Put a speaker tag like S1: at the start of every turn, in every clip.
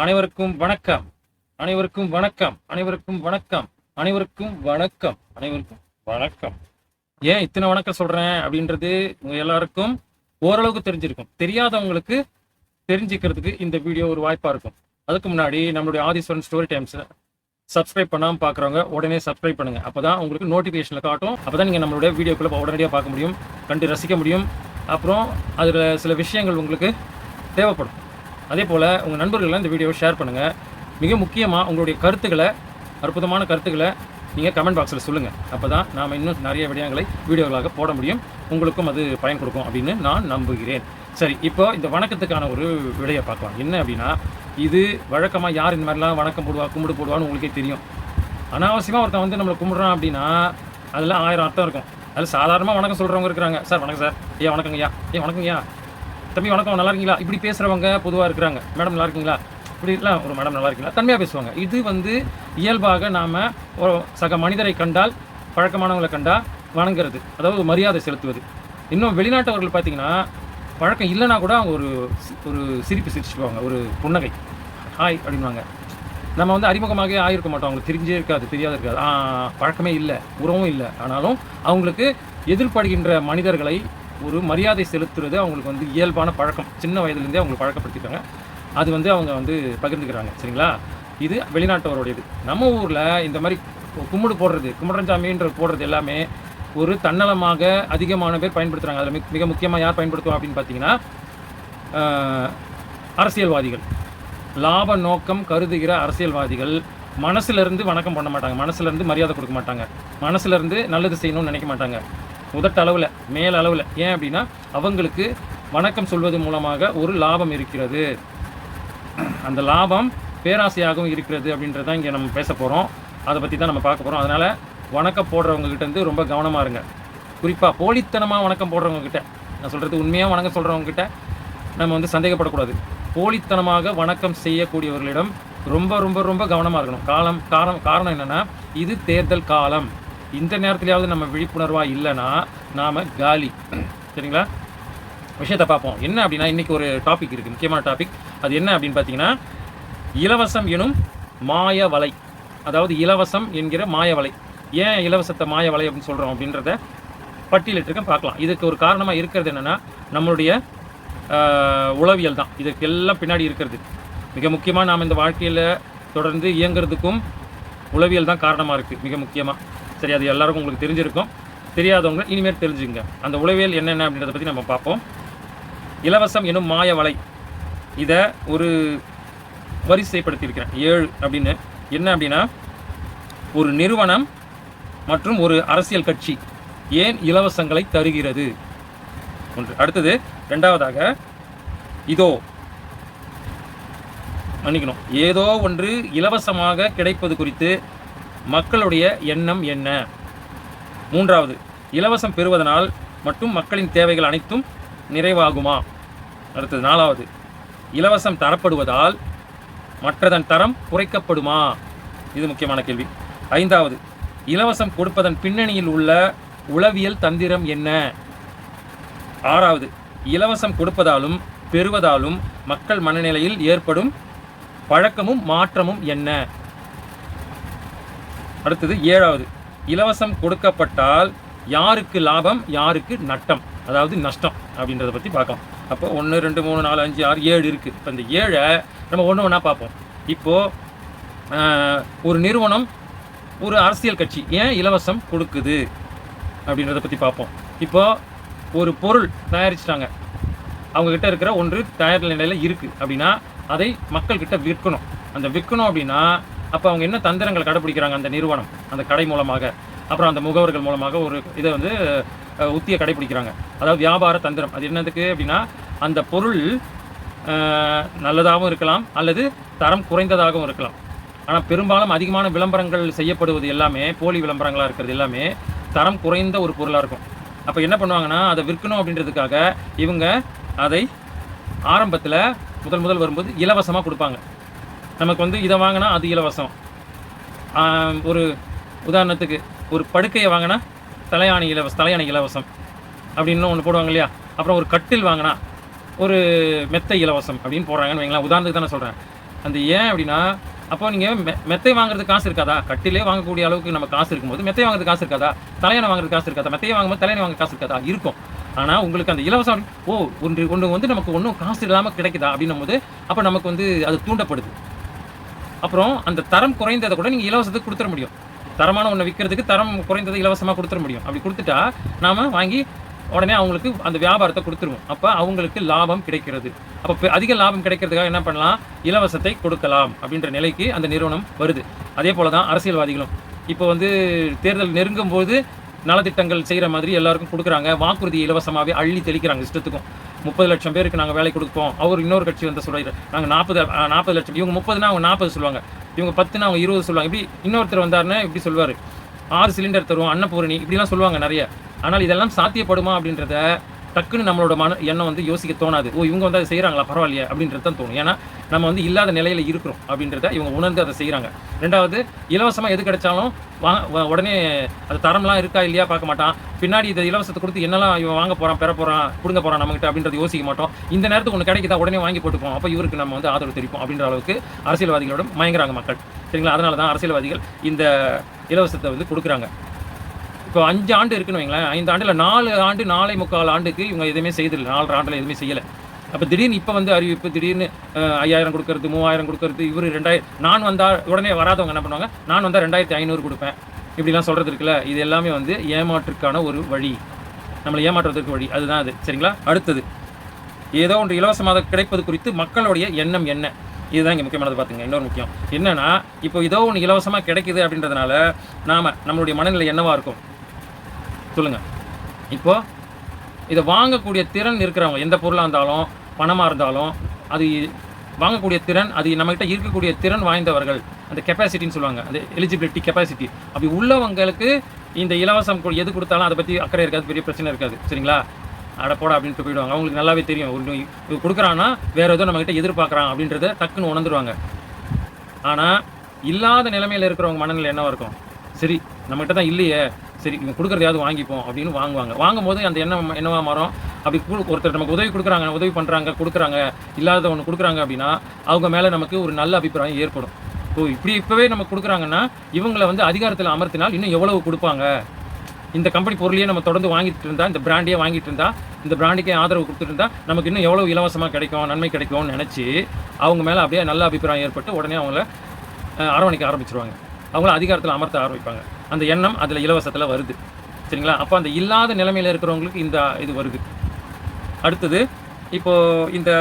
S1: அனைவருக்கும் வணக்கம். அனைவருக்கும் வணக்கம். அனைவருக்கும் வணக்கம். அனைவருக்கும் வணக்கம். அனைவருக்கும் வணக்கம். ஏன் இத்தனை வணக்கம் சொல்றேன் அப்படின்றது உங்க எல்லாருக்கும் ஓரளவுக்கு தெரிஞ்சிருக்கும். தெரியாதவங்களுக்கு தெரிஞ்சுக்கிறதுக்கு இந்த வீடியோ ஒரு வாய்ப்பா இருக்கும். அதுக்கு முன்னாடி நம்மளுடைய ஆதிஸ்வரன் ஸ்டோரி டைம்ஸ் சப்ஸ்கிரைப் பண்ணாமல் பார்க்குறவங்க உடனே சப்ஸ்கிரைப் பண்ணுங்க. அப்பதான் உங்களுக்கு நோட்டிஃபிகேஷனில் காட்டும். அப்பதான் நீங்க நம்மளுடைய வீடியோக்குள்ள உடனடியாக பார்க்க முடியும், கண்டு ரசிக்க முடியும். அப்புறம் அதில் சில விஷயங்கள் உங்களுக்கு தேவைப்படும். அதே போல் உங்கள் நண்பர்கள்லாம் இந்த வீடியோவை ஷேர் பண்ணுங்கள். மிக முக்கியமாக உங்களுடைய கருத்துக்களை, அற்புதமான கருத்துக்களை நீங்கள் கமெண்ட் பாக்ஸில் சொல்லுங்கள். அப்போ தான் நாம் இன்னும் நிறைய விடயங்களை வீடியோக்களாக போட முடியும். உங்களுக்கும் அது பயன் கொடுக்கும் அப்படின்னு நான் நம்புகிறேன். சரி, இப்போ இந்த வணக்கத்துக்கான ஒரு விடையை பார்க்கலாம். என்ன அப்படின்னா, இது வழக்கமாக யார் இந்த மாதிரிலாம் வணக்கம் கும்பிடு போடுவான்னு உங்களுக்கே தெரியும். அனாவசியமாக ஒருத்தன் வந்து நம்மளை கும்பிட்றான் அப்படின்னா அதில் 1000 அர்த்தம் இருக்கும். அதில் சாதாரணமாக வணக்கம் சொல்கிறவங்க இருக்கிறாங்க. சார் வணக்கம் சார், ஐயா வணக்கங்கய்யா, வணக்கங்கய்யா, தம்பி வணக்கம், நல்லா இருக்கீங்களா, இப்படி பேசுகிறவங்க பொதுவாக இருக்கிறாங்க. மேடம் நல்லா இருக்கீங்களா, இப்படிலாம் ஒரு மேடம் நல்லா இருக்கீங்களா, தன்மையாக பேசுவாங்க. இது வந்து இயல்பாக நாம் ஒரு சக மனிதரை கண்டால், பழக்கமானவங்களை கண்டால் வணங்குறது, அதாவது மரியாதை செலுத்துவது. இன்னும் வெளிநாட்டவர்கள் பார்த்தீங்கன்னா பழக்கம் இல்லைனா கூட அவங்க ஒரு சிரிப்பு சிரிச்சுக்குவாங்க, ஒரு புன்னகை, ஹாய் அப்படின்வாங்க. நம்ம வந்து அறிமுகமாக ஆகியிருக்க மாட்டோம், அவங்களுக்கு தெரிஞ்சே இருக்காது, தெரியாது இருக்காது, பழக்கமே இல்லை, உறவும் இல்லை. ஆனாலும் அவங்களுக்கு எதிர்படுகின்ற மனிதர்களை ஒரு மரியாதை செலுத்துறது அவங்களுக்கு வந்து இயல்பான பழக்கம். சின்ன வயதுலேருந்தே அவங்களுக்கு பழக்கப்படுத்திட்டாங்க. அது வந்து அவங்க வந்து பகிர்ந்துக்கிறாங்க. சரிங்களா? இது வெளிநாட்டவருடையது. நம்ம ஊரில் இந்த மாதிரி கும்பிடு போடுறது, கும்பிடஞ்சாமின்ற போடுறது எல்லாமே ஒரு தன்னலமாக அதிகமான பேர் பயன்படுத்துகிறாங்க. அதில் மிக முக்கியமாக யார் பயன்படுத்துவோம் அப்படின்னு பார்த்தீங்கன்னா, அரசியல்வாதிகள், லாப நோக்கம் கருதுகிற அரசியல்வாதிகள் மனசுலேருந்து வணக்கம் பண்ண மாட்டாங்க, மனசுலேருந்து மரியாதை கொடுக்க மாட்டாங்க, மனசுலேருந்து நல்லது செய்யணும்னு நினைக்க மாட்டாங்க. அளவில், மேல் அளவில். ஏன் அப்படின்னா, அவங்களுக்கு வணக்கம் சொல்வது மூலமாக ஒரு லாபம் இருக்கிறது. அந்த லாபம் பேராசையாகவும் இருக்கிறது அப்படின்றத இங்கே நம்ம பேச போகிறோம். அதை பற்றி தான் நம்ம பார்க்க போகிறோம். அதனால் வணக்கம் போடுறவங்க கிட்ட இருந்து ரொம்ப கவனமாக இருங்க. குறிப்பாக போலித்தனமாக வணக்கம் போடுறவங்க கிட்ட, நான் சொல்கிறது உண்மையாக வணக்கம் சொல்கிறவங்க கிட்ட நம்ம வந்து சந்தேகப்படக்கூடாது. போலித்தனமாக வணக்கம் செய்யக்கூடியவர்களிடம் ரொம்ப ரொம்ப ரொம்ப கவனமாக இருக்கணும். காரணம் என்னென்னா, இது தேர்தல் காலம். இந்த நேரத்துலையாவது நம்ம விழிப்புணர்வாக இல்லைன்னா நாம் காலி. சரிங்களா? விஷயத்தை பார்ப்போம். என்ன அப்படின்னா, இன்றைக்கி ஒரு டாபிக் இருக்குது, முக்கியமான டாபிக். அது என்ன அப்படின்னு பார்த்தீங்கன்னா, இலவசம் எனும் மாய வலை. அதாவது இலவசம் என்கிற மாய வலை. ஏன் இலவசத்தை மாய வலை அப்படின்னு சொல்கிறோம் அப்படின்றத பட்டியலிட்டிருக்கேன், பார்க்கலாம். இதுக்கு ஒரு காரணமாக இருக்கிறது என்னென்னா, நம்மளுடைய உளவியல் தான் இதுக்கு எல்லாம் பின்னாடி இருக்கிறது. மிக முக்கியமாக நாம் இந்த வாழ்க்கையில் தொடர்ந்து இயங்குறதுக்கும் உளவியல் தான் காரணமாக இருக்குது, மிக முக்கியமாக. சரி, அது எல்லாருக்கும் உங்களுக்கு தெரிஞ்சிருக்கும். தெரியாதவங்க இனிமேல் தெரிஞ்சுங்க. அந்த உளவியல் என்னென்ன அப்படின்றத பற்றி நம்ம பார்ப்போம். இலவசம் எனும் மாய வலை, இதை ஒரு வரிசைப்படுத்தியிருக்கிறேன் 7 அப்படின்னு. என்ன அப்படின்னா, ஒரு நிறுவனம் மற்றும் ஒரு அரசியல் கட்சி ஏன் இலவசங்களை தருகிறது ஒன்று. அடுத்தது, இரண்டாவதாக, ஏதோ ஒன்று இலவசமாக கிடைப்பது குறித்து மக்களுடைய எண்ணம் என்ன. மூன்றாவது, இலவசம் பெறுவதனால் மட்டும் மக்களின் தேவைகள் அனைத்தும் நிறைவாகுமா. அடுத்தது, நாலாவது, இலவசம் தரப்படுவதால் மற்றதன் தரம் குறைக்கப்படுமா. இது முக்கியமான கேள்வி. ஐந்தாவது, இலவசம் கொடுப்பதன் பின்னணியில் உள்ள உளவியல் தந்திரம் என்ன. ஆறாவது, இலவசம் கொடுப்பதாலும் பெறுவதாலும் மக்கள் மனநிலையில் ஏற்படும் பழக்கமும் மாற்றமும் என்ன. அடுத்தது, ஏழாவது, இலவசம் கொடுக்கப்பட்டால் யாருக்கு லாபம், யாருக்கு நட்டம், அதாவது நஷ்டம் அப்படின்றத பற்றி பார்க்கலாம். அப்போ 1 2 3 4 5 6 7 இருக்குது. இப்போ இந்த 7 நம்ம ஒன்று ஒன்றா பார்ப்போம். இப்போது ஒரு நிறுவனம், ஒரு அரசியல் கட்சி ஏன் இலவசம் கொடுக்குது அப்படின்றத பற்றி பார்ப்போம். இப்போது ஒரு பொருள் தயாரிச்சிட்டாங்க, அவங்கக்கிட்ட இருக்கிற ஒன்று தயார் நிலையில் இருக்குது அப்படின்னா அதை மக்கள்கிட்ட விற்கணும். அந்த விற்கணும் அப்படின்னா அப்போ அவங்க என்ன தந்திரங்கள் கடைப்பிடிக்கிறாங்க, அந்த நிறுவனம், அந்த கடை மூலமாக, அப்புறம் அந்த முகவர்கள் மூலமாக ஒரு இதை வந்து உத்தியை கடைப்பிடிக்கிறாங்க. அதாவது வியாபார தந்திரம். அது என்னதுக்கு அப்படின்னா, அந்த பொருள் நல்லதாகவும் இருக்கலாம் அல்லது தரம் குறைந்ததாகவும் இருக்கலாம். ஆனால் பெரும்பாலும் அதிகமான விளம்பரங்கள் செய்யப்படுவது எல்லாமே, போலி விளம்பரங்களாக இருக்கிறது எல்லாமே தரம் குறைந்த ஒரு பொருளாக இருக்கும். அப்போ என்ன பண்ணுவாங்கன்னா, அதை விற்கணும் அப்படின்றதுக்காக இவங்க அதை ஆரம்பத்தில் முதல் வரும்போது இலவசமாக கொடுப்பாங்க. நமக்கு வந்து இதை வாங்கினா அது இலவசம். ஒரு உதாரணத்துக்கு, ஒரு படுக்கையை வாங்கினா தலையாணி இலவசம் அப்படின்னு ஒன்று போடுவாங்க இல்லையா. அப்புறம் ஒரு கட்டில் வாங்கினா ஒரு மெத்தை இலவசம் அப்படின்னு போடுறாங்கன்னு வைங்களேன். உதாரணத்துக்கு தானே சொல்கிறேன். அந்த ஏன் அப்படின்னா, அப்போ நீங்கள் மெத்தை வாங்குறதுக்கு காசு இருக்காதா? கட்டிலே வாங்கக்கூடிய அளவுக்கு நம்ம காசு இருக்கும்போது மெத்தை வாங்குறதுக்கு காசு இருக்காதா? தலையணை வாங்குறதுக்கு காசு இருக்காதா? மெத்தையை வாங்கும்போது தலையணை வாங்க காசு இருக்காதா? இருக்கும். ஆனால் உங்களுக்கு அந்த இலவசம் ஒன்று வந்து நமக்கு ஒன்றும் காசு இல்லாமல் கிடைக்குதா அப்படின்னும் போது அப்போ நமக்கு வந்து அது தூண்டப்படுது. அப்புறம் அந்த தரம் குறைந்ததை கூட நீங்கள் இலவசத்துக்கு கொடுத்துட முடியும். தரமான ஒன்றை விற்கிறதுக்கு தரம் குறைந்ததை இலவசமாக கொடுத்துட முடியும். அப்படி கொடுத்துட்டா நாம் வாங்கி உடனே அவங்களுக்கு அந்த வியாபாரத்தை கொடுத்துருவோம். அப்போ அவங்களுக்கு லாபம் கிடைக்கிறது. அப்போ அதிக லாபம் கிடைக்கிறதுக்காக என்ன பண்ணலாம்? இலவசத்தை கொடுக்கலாம் அப்படின்ற நிலைக்கு அந்த நிறுவனம் வருது. அதே போல தான் அரசியல்வாதிகளும் இப்போ வந்து தேர்தல் நெருங்கும் போது நலத்திட்டங்கள் செய்கிற மாதிரி எல்லாருக்கும் கொடுக்குறாங்க. வாக்குறுதி இலவசமாகவே அள்ளி தெளிக்கிறாங்க இஷ்டத்துக்கும். 30 லட்சம் பேருக்கு நாங்கள் வேலை கொடுப்போம். அவர் இன்னொரு கட்சி வந்து சொல்கிறார் நாங்கள் 40 லட்சம். இவங்க 30னா அவங்க 40 சொல்லுவாங்க, இவங்க 10னா அவங்க 20 சொல்லுவாங்க. இப்படி இன்னொருத்தர் வந்தாருன்னா இப்படி சொல்லுவார், 6 சிலிண்டர் தருவோம், அன்னபூரணி இப்படிலாம் சொல்லுவாங்க நிறைய. ஆனால் இதெல்லாம் சாத்தியப்படுமா அப்படின்றத டக்குன்னு நம்மளோட எண்ணம் வந்து யோசிக்க தோணாது. இவங்க வந்து அதை செய்கிறாங்களா, பரவாயில்லையே அப்படின்றது தான் தோணும். ஏன்னா நம்ம வந்து இல்லாத நிலையில் இருக்கிறோம் அப்படின்றத இவங்க உணர்ந்து அதை செய்கிறாங்க. ரெண்டாவது, இலவசமாக எது கிடைச்சாலும் உடனே அது தரம்லாம் இருக்கா இல்லையா பார்க்க மாட்டான். பின்னாடி இதை இலவசத்தை கொடுத்து என்னெல்லாம் இவன் வாங்க போகிறான், பெற போகிறான், கொடுங்க போகிறான் நம்மகிட்ட அப்படின்றத யோசிக்க மாட்டோம். இந்த நேரத்துக்கு ஒன்று கிடைக்குதா உடனே வாங்கி போட்டுப்போம், அப்போ இவருக்கு நம்ம வந்து ஆதரவு தெரிவிப்போம் அப்படின்ற அளவுக்கு அரசியல்வாதிகளோட மயங்குறாங்க மக்கள். சரிங்களா? அதனால தான் அரசியல்வாதிகள் இந்த இலவசத்தை வந்து கொடுக்குறாங்க. இப்போ 5 ஆண்டு இருக்குன்னு வைங்களேன், 5 ஆண்டில் 4 ஆண்டு 4.25 ஆண்டுக்கு இவங்க எதுவுமே செய்தில்லை. 4 ஆண்டில் எதுவுமே செய்யலை. அப்போ திடீர்னு இப்போ வந்து அறிவிப்பு, திடீர்னு 5000 கொடுக்கறது, 3000 கொடுக்கறது, இவர் 2000, நான் வந்தால் உடனே வராதவங்க என்ன பண்ணுவாங்க, நான் வந்தால் 2500 கொடுப்பேன், இப்படிலாம் சொல்கிறது இருக்குல்ல. இது எல்லாமே வந்து ஏமாற்றுக்கான ஒரு வழி, நம்மளை ஏமாற்றுவதற்கு வழி. அதுதான் அது. சரிங்களா? அடுத்தது, ஏதோ ஒன்று இலவசமாக கிடைப்பது குறித்து மக்களுடைய எண்ணம் என்ன? இதுதான் இங்கே முக்கியமானது. பார்த்துங்க, இன்னொரு முக்கியம் என்னென்னா, இப்போ ஏதோ ஒன்று இலவசமாக கிடைக்குது அப்படின்றதுனால நம்மளுடைய மனநிலை என்னவாக இருக்கும் சொல்லுங்கள். இப்போது இதை வாங்கக்கூடிய திறன் இருக்கிறவங்க, எந்த பொருளாக இருந்தாலும் பணமாக இருந்தாலும் அது வாங்கக்கூடிய திறன், அது நம்மகிட்ட இருக்கக்கூடிய திறன் வாய்ந்தவர்கள், அந்த கெப்பாசிட்டின்னு சொல்லுவாங்க, அந்த எலிஜிபிலிட்டி கெப்பாசிட்டி, அப்படி உள்ளவங்களுக்கு இந்த இலவசம் எது கொடுத்தாலும் அதை பற்றி அக்கறை இருக்காது, பெரிய பிரச்சனை இருக்காது. சரிங்களா? அடப்போட அப்படின்ட்டு போயிடுவாங்க. அவங்களுக்கு நல்லாவே தெரியும், இது கொடுக்குறான்னா வேறு ஏதோ நம்மகிட்ட எதிர்பார்க்குறான் அப்படின்றத டக்குன்னு உணர்ந்துருவாங்க. ஆனால் இல்லாத நிலைமையில் இருக்கிறவங்க மனநிலை என்னவாக இருக்கும்? சரி நம்மகிட்ட தான் இல்லையே, சரி இவங்க கொடுக்குறதையாவது வாங்கிப்போம் அப்படின்னு வாங்குவாங்க. வாங்கும்போது அந்த எண்ணம் என்னவா மாறும்? அப்படி ஒருத்தர் நமக்கு உதவி கொடுக்குறாங்க, உதவி பண்ணுறாங்க, கொடுக்குறாங்க, இல்லாத ஒன்று கொடுக்குறாங்க அப்படின்னா அவங்க மேலே நமக்கு ஒரு நல்ல அபிப்பிராயம் ஏற்படும். இப்போவே நமக்கு கொடுக்குறாங்கன்னா இவங்களை வந்து அதிகாரத்தில் அமர்த்தினால் இன்னும் எவ்வளவு கொடுப்பாங்க. இந்த கம்பெனி பொருளையே நம்ம தொடர்ந்து வாங்கிட்டு இருந்தால், இந்த பிராண்டையே வாங்கிட்டு இருந்தால், இந்த பிராண்டுக்கே ஆதரவு கொடுத்துட்டு இருந்தால் நமக்கு இன்னும் எவ்வளோ இலவசமாக கிடைக்கும், நன்மை கிடைக்கும்னு நினச்சி அவங்க மேலே அப்படியே நல்ல அபிப்பிராயம் ஏற்பட்டு உடனே அவங்கள அரவணைக்க ஆரம்பிச்சிருவாங்க. அவங்கள அதிகாரத்தில் அமர்த்த ஆரம்பிப்பாங்க. அந்த எண்ணம் அதில் இலவசத்தில் வருது. சரிங்களா? அப்போ அந்த இல்லாத நிலைமையில் இருக்கிறவங்களுக்கு இந்த இது வருது. அடுத்தது, இப்போது இந்த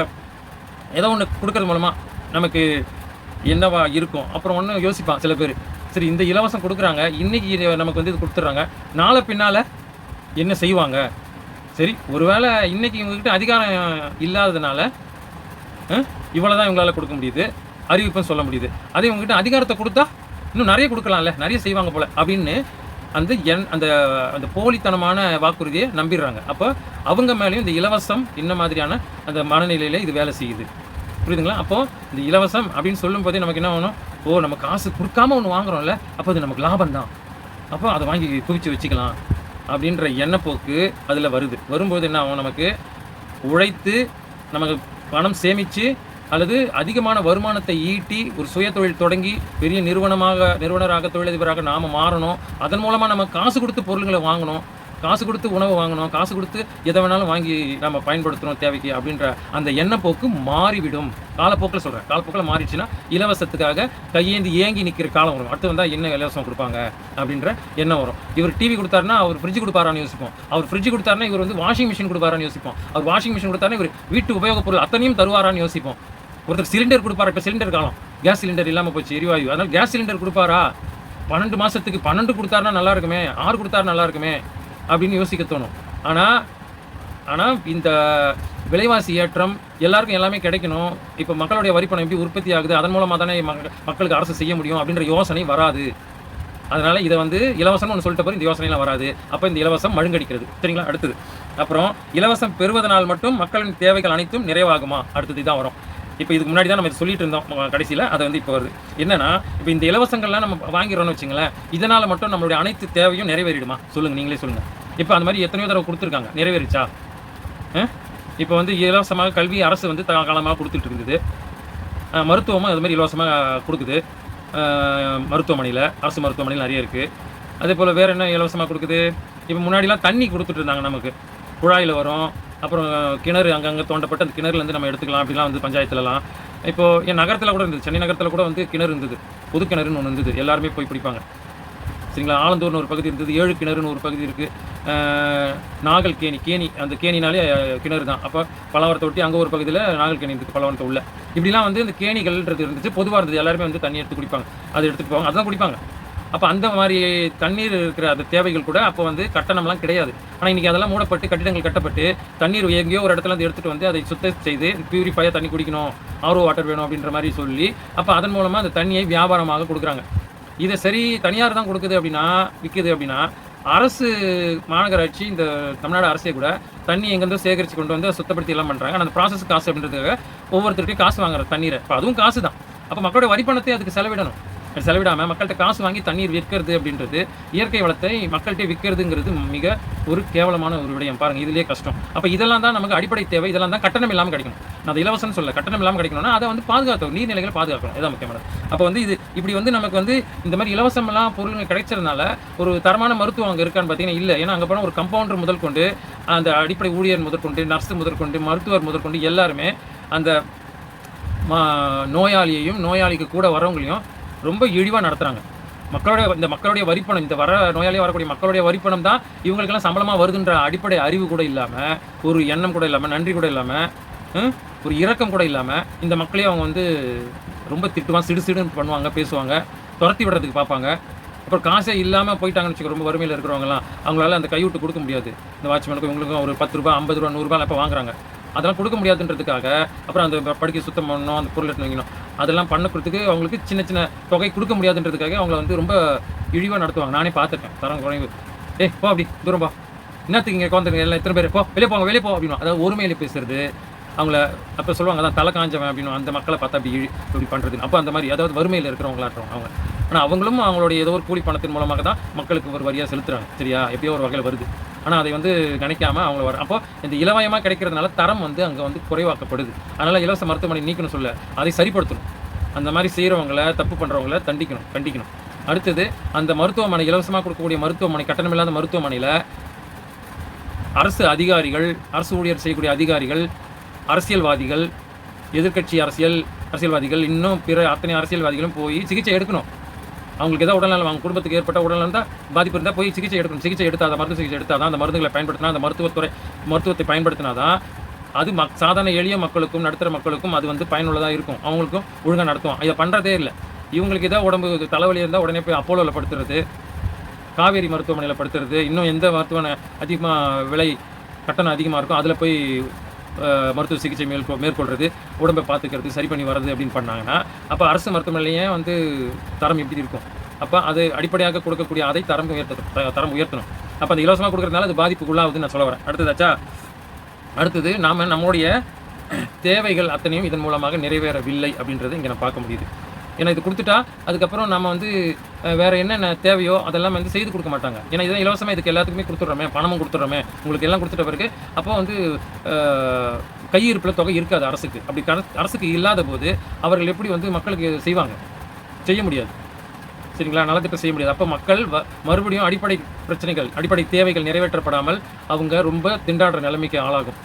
S1: ஏதோ ஒன்று கொடுக்கறது மூலமாக நமக்கு என்னவா இருக்கும் அப்புறம் ஒன்று யோசிப்பான் சில பேர். சரி இந்த இலவசம் கொடுக்குறாங்க, இன்றைக்கி நமக்கு வந்து இது கொடுத்துட்றாங்க, நாளை பின்னால் என்ன செய்வாங்க? சரி ஒருவேளை இன்றைக்கி இவங்ககிட்ட அதிகாரம் இல்லாததுனால இவ்வளோ தான் இவங்களால் கொடுக்க முடியுது, அறிவிப்புன்னு சொல்ல முடியுது. அதே இவங்ககிட்ட அதிகாரத்தை கொடுத்தா இன்னும் நிறைய கொடுக்கலாம்ல, நிறைய செய்வாங்க போல் அப்படின்னு அந்த அந்த போலித்தனமான வாக்குறுதியை நம்பிடுறாங்க. அப்போ அவங்க மேலேயும் இந்த இலவசம் இந்த மாதிரியான அந்த மனநிலையில் இது வேலை செய்யுது. புரியுதுங்களா? அப்போது இந்த இலவசம் அப்படின்னு சொல்லும் போதே நமக்கு என்ன வேணும்? நம்ம காசு கொடுக்காம ஒன்று வாங்குறோம்ல, அப்போ அது நமக்கு லாபம் தான், அப்போ அதை வாங்கி குவிச்சு வச்சுக்கலாம் அப்படின்ற எண்ணப்போக்கு அதில் வரும்போது என்ன ஆகும்? நமக்கு உழைத்து நமக்கு பணம் சேமித்து அல்லது அதிகமான வருமானத்தை ஈட்டி ஒரு சுய தொழில் தொடங்கி பெரிய நிறுவனராக தொழிலதிபராக நாம் மாறணும். அதன் மூலமாக நம்ம காசு கொடுத்து பொருள்களை வாங்கணும், காசு கொடுத்து உணவு வாங்கணும், காசு கொடுத்து எதை வேணாலும் வாங்கி நம்ம பயன்படுத்தணும் தேவைக்கு அப்படின்ற அந்த எண்ணப்போக்கு மாறிவிடும். காலப்போக்கில் சொல்கிறேன், காலப்போக்கில் மாறிடுச்சுன்னா இலவசத்துக்காக கையேந்தி ஏங்கி நிற்கிற காலம் வரும். அடுத்து வந்தால் என்ன இலவசம் கொடுப்பாங்க அப்படின்ற எண்ணம் வரும். இவர் டிவி கொடுத்தாருன்னா அவர் ஃப்ரிட்ஜ் கொடுப்பாரான்னு யோசிப்போம், அவர் ஃப்ரிட்ஜ் கொடுத்தாருன்னா இவர் வந்து வாஷிங் மிஷின் கொடுப்பாரான்னு யோசிப்போம், அவர் வாஷிங் மிஷின் கொடுத்தாருன்னா இவர் வீட்டு உபயோகப் பொருள் அத்தனையும் தருவாரான்னு யோசிப்போம். ஒருத்தர் சிலிண்டர் கொடுப்பாரா? இப்போ சிலிண்டர் காலம், கேஸ் சிலிண்டர் இல்லாமல் போச்சு, எரிவாயு, அதனால் கேஸ் சிலிண்டர் கொடுப்பாரா? 12 மாதத்துக்கு 12 கொடுத்தாருன்னா நல்லா இருக்குமே, 6 கொடுத்தாரு நல்லா இருக்குமே அப்படின்னு யோசிக்க தோணும். ஆனால் இந்த விலைவாசி ஏற்றம் எல்லாருக்கும் எல்லாமே கிடைக்கணும், இப்போ மக்களுடைய வரிப்பணம் எப்படி உற்பத்தி ஆகுது, அதன் மூலமாக தானே மக்களுக்கு அரசு செய்ய முடியும் அப்படின்ற யோசனை வராது. அதனால் இதை வந்து இலவசம்னு ஒன்று சொல்லிட்ட பிறகு இந்த யோசனைலாம் வராது. அப்போ இந்த இலவசம் மழுங்கடிக்கிறது. சரிங்களா? அடுத்தது, அப்புறம் இலவசம் பெறுவதனால் மட்டும் மக்களின் தேவைகள் அனைத்தும் நிறைவாகுமா? அடுத்தது தான் வரும். இப்போ இதுக்கு முன்னாடி தான் நம்ம இது சொல்லிட்டு இருந்தோம், கடைசியில் அதை வந்து இப்போ வருது. என்னன்னா, இப்போ இந்த இலவசங்கள்லாம் நம்ம வாங்கிறோன்னு வச்சுங்களேன், இதனால் மட்டும் நம்மளுடைய அனைத்து தேவையும் நிறைவேறிடுமா? சொல்லுங்கள், நீங்களே சொல்லுங்கள். இப்போ அந்த மாதிரி எத்தனையோ தடவை கொடுத்துருக்காங்க, நிறைவேறிச்சா? இப்போ வந்து இலவசமாக கல்வி அரசு வந்து காலமாக கொடுத்துட்டு இருந்தது. மருத்துவமும் அது மாதிரி இலவசமாக கொடுக்குது. மருத்துவமனையில், அரசு மருத்துவமனையில் நிறைய இருக்குது. அதே போல் வேறு என்ன இலவசமாக கொடுக்குது? இப்போ முன்னாடிலாம் தண்ணி கொடுத்துட்டு இருந்தாங்க நமக்கு, குழாயில் வரும். அப்புறம் கிணறு அங்கங்கே தோண்டப்பட்டு அந்த கிணறுலேருந்து நம்ம எடுத்துக்கலாம் அப்படிலாம் வந்து பஞ்சாயத்துலலாம். இப்போது என் நகரத்தில் கூட இருந்தது, சென்னை நகரத்தில் கூட வந்து கிணறு இருந்தது, பொது கிணறுன்னு ஒன்று இருந்தது, எல்லாருமே போய் பிடிப்பாங்க. சரிங்களா? ஆலந்தூர்னு ஒரு பகுதி இருந்தது, 7 கிணறுன்னு ஒரு பகுதி இருக்குது. நாகல் கேணி அந்த கேணினாலே கிணறு தான். அப்போ பலவரத்தை ஒட்டி அங்கே ஒரு பகுதியில் நாகல் கேணி இருக்குது, பலவரத்தை உள்ள. இப்படிலாம் வந்து இந்த கேணிகள்ன்றது இருந்துச்சு, பொதுவாக இருந்தது. எல்லாருமே வந்து தண்ணி எடுத்து குடிப்பாங்க, அதை எடுத்துகிட்டு போவாங்க, அதுதான் குடிப்பாங்க. அப்போ அந்த மாதிரி தண்ணீர் இருக்கிற அந்த தேவைகள் கூட அப்போ வந்து கட்டணம்லாம் கிடையாது. ஆனால் இன்றைக்கி அதெல்லாம் மூடப்பட்டு கட்டிடங்கள் கட்டப்பட்டு தண்ணீர் எங்கேயோ ஒரு இடத்துல வந்து எடுத்துகிட்டு வந்து அதை சுத்தம் செய்து பியூரிஃபையாக தண்ணி குடிக்கணும், ஆர்ஓ வாட்டர் வேணும் அப்படின்ற மாதிரி சொல்லி அப்போ அதன் மூலமாக அந்த தண்ணியை வியாபாரமாக கொடுக்குறாங்க. இதை சரி தனியார் தான் கொடுக்குது அப்படின்னா, விற்குது அப்படின்னா, அரசு மாநகராட்சி இந்த தமிழ்நாடு அரசே கூட தண்ணி எங்கேருந்தோ சேகரித்து கொண்டு வந்து சுத்தப்படுத்தி எல்லாம் பண்ணுறாங்க. ஆனால் அந்த ப்ராசஸ் காசு அப்படின்றதுக்காக ஒவ்வொருத்தருக்கையும் காசு வாங்குற தண்ணீரை. இப்போ அதுவும் காசு தான். அப்போ மக்களுடைய வரிப்பணத்தை அதுக்கு செலவிடணும். செலவிடாமல் மக்கள்கிட்ட காசு வாங்கி தண்ணீர் விற்கிறது அப்படின்றது, இயற்கை வளத்தை மக்கள்கிட்ட விற்கிறதுங்கிறது மிக ஒரு கேவலமான ஒரு விடயம். பாருங்கள், இதுலேயே கஷ்டம். அப்போ இதெல்லாம் தான் நமக்கு அடிப்படை தேவை. இதெல்லாம் தான் கட்டணம் இல்லாமல் கிடைக்கணும். நான் அதை இலவசம்னு சொல்ல, கட்டணம் இல்லாமல் கிடைக்கணும்னா அதை வந்து பாதுகாக்கணும், நீர்நிலைகளை பாதுகாக்கணும். இதான் முக்கியமானது. அப்போ வந்து இப்படி வந்து நமக்கு வந்து இந்த மாதிரி இலவசமெல்லாம் பொருள்கள் கிடைச்சதுனால ஒரு தரமான மருத்துவம் அங்கே இருக்கான்னு பார்த்தீங்கன்னா இல்லை. ஏன்னா அங்கே போனால் ஒரு கம்பவுண்டர் முதல் கொண்டு, அந்த அடிப்படை ஊழியர் முதற்கொண்டு, நர்ஸு முதற்கொண்டு, மருத்துவர் முதற்கொண்டு எல்லாருமே அந்த நோயாளியையும் நோயாளிக்கு கூட வரவங்களையும் ரொம்ப இழிவாக நடத்துகிறாங்க. மக்களுடைய வரிப்பணம், இந்த நோயாளியாக வரக்கூடிய மக்களுடைய வரிப்பணம் தான் இவங்களுக்கெல்லாம் சம்பளமாக வருதுன்ற அடிப்படை அறிவு கூட இல்லாமல், ஒரு எண்ணம் கூட இல்லாமல், நன்றி கூட இல்லாமல், ஒரு இரக்கம் கூட இல்லாமல் இந்த மக்களையும் அவங்க வந்து ரொம்ப திட்டுவாங்க, சிடுன்னு பண்ணுவாங்க, பேசுவாங்க, துரத்தி விடுறதுக்கு பார்ப்பாங்க. அப்புறம் காசே இல்லாமல் போயிட்டாங்கன்னு வச்சுக்கோ, ரொம்ப வறுமையில் இருக்கிறவங்கலாம் அவங்களால அந்த கைவிட்டு கொடுக்க முடியாது. இந்த வாட்ச்மேனுக்கும் இவங்களுக்கும் ஒரு 10 ரூபா, 50 ரூபா, 100 ரூபா இப்போ வாங்குறாங்க. அதெல்லாம் கொடுக்க முடியாதுன்றதுக்காக அப்புறம் அந்த படுக்கை சுத்தம் பண்ணணும், அந்த பொருள் எடுத்து வைக்கணும், அதெல்லாம் பண்ணக்கிறதுக்கு அவங்களுக்கு சின்ன சின்ன தொகை கொடுக்க முடியாதுன்றதுக்காக அவங்கள வந்து ரொம்ப இழிவாக நடத்துவாங்க. நானே பார்த்துட்டேன். தரம் குறைவு, போ அப்படி தூரம் போ, என்னத்துக்கு இங்கே உட்காந்துருங்க எல்லாம் இத்தனை பேர், வெளியே போங்க அப்படின்னு. அதாவது ஒருமையில் பேசுறது. அவங்கள அப்போ சொல்லுவாங்க, அதான் தலை காஞ்சவன் அப்படின்னு, அந்த மக்களை பார்த்தா அப்படி இப்படி பண்ணுறது. அப்போ அந்த மாதிரி அதாவது வறுமையில் இருக்கிறவங்களாட்டும் அவங்க. ஆனால் அவங்களும் அவங்களுடைய ஏதோ ஒரு கூலி பணத்தின் மூலமாக தான் மக்களுக்கு ஒரு வரியாக செலுத்துகிறாங்க. சரியா? எப்படியோ ஒரு வகையில் வருது. ஆனால் அதை வந்து நினைக்காம அவங்க அப்போ இந்த இலவயமாக கிடைக்கிறதுனால தரம் வந்து அங்கே வந்து குறைவாக்கப்படுது. அதனால் இலவச மருத்துவமனை நீக்கணும் சொல்ல, அதை சரிப்படுத்தணும். அந்த மாதிரி செய்கிறவங்கள, தப்பு பண்ணுறவங்கள கண்டிக்கணும். அடுத்தது, அந்த மருத்துவமனை இலவசமாக கொடுக்கக்கூடிய மருத்துவமனை, கட்டணமில்லாத மருத்துவமனையில் அரசு அதிகாரிகள், அரசு ஊழியர் செய்யக்கூடிய அதிகாரிகள், அரசியல்வாதிகள், எதிர்க்கட்சி அரசியல்வாதிகள், இன்னும் பிற அத்தனை அரசியல்வாதிகளும் போய் சிகிச்சை எடுக்கணும். அவங்களுக்கு ஏதாவது உடல்நலம், அவங்க குடும்பத்துக்கு ஏற்பட்ட உடல்நலம் தான் பாதிப்பு இருந்தால் போய் சிகிச்சை எடுக்கணும். சிகிச்சை எடுத்தால் மருந்து சிகிச்சை எடுத்தால் தான், அந்த மருந்துகளை பயன்படுத்தினா, அந்த மருத்துவத்தை பயன்படுத்தினா தான் அது சாதாரண எளிய மக்களுக்கும் நடுத்தர மக்களுக்கும் அது வந்து பயனுள்ளதாக இருக்கும். அவங்களுக்கும் ஒழுங்காக நடத்துவோம். இதை பண்ணுறதே இல்லை. இவங்களுக்கு ஏதாவது உடம்பு தலைவலி இருந்தால் உடனே போய் அப்போலோவில் படுத்துறது, காவேரி மருத்துவமனையில் படுத்துறது, இன்னும் எந்த மருத்துவமனை அதிகமாக கட்டணம் அதிகமாக இருக்கும் அதில் போய் மருத்துவ சிகிச்சை மேற்கொள்கிறது, உடம்பை பார்த்துக்கிறது, சரி பண்ணி வர்றது அப்படின்னு பண்ணாங்கன்னா அப்போ அரசு மருத்துவமனையிலேயே வந்து தரம் எப்படி இருக்கும்? அப்போ அது அடிப்படையாக கொடுக்கக்கூடிய அதை தரம் உயர்த்தணும். அப்போ அந்த இலவசமாக கொடுக்குறதுனால அது பாதிப்புக்குள்ளாகுதுன்னு நான் சொல்ல வரேன். அடுத்தது நம்மளுடைய தேவைகள் அத்தனையும் இதன் மூலமாக நிறைவேறவில்லை அப்படின்றது இங்கே நான் பார்க்க முடியுது. ஏன்னா இது கொடுத்துட்டா அதுக்கப்புறம் நம்ம வந்து வேறு என்னென்ன தேவையோ அதெல்லாம் வந்து செய்து கொடுக்க மாட்டாங்க. ஏன்னா இதான் இலவசமாக இதுக்கு எல்லாத்துக்குமே கொடுத்துட்றோமே, பணமும் கொடுத்துட்றோமே, உங்களுக்கு எல்லாம் கொடுத்துட்ட பிறகு அப்போ வந்து கையிருப்பில் தொகை இருக்காது அரசுக்கு. அப்படி அரசுக்கு இல்லாத போது அவர்கள் எப்படி வந்து மக்களுக்கு செய்ய முடியாது. சரிங்களா? நலத்திட்டம் செய்ய முடியாது. அப்போ மக்கள் மறுபடியும் அடிப்படை தேவைகள் நிறைவேற்றப்படாமல் அவங்க ரொம்ப திண்டாடுற நிலைமைக்கு ஆளாகும்.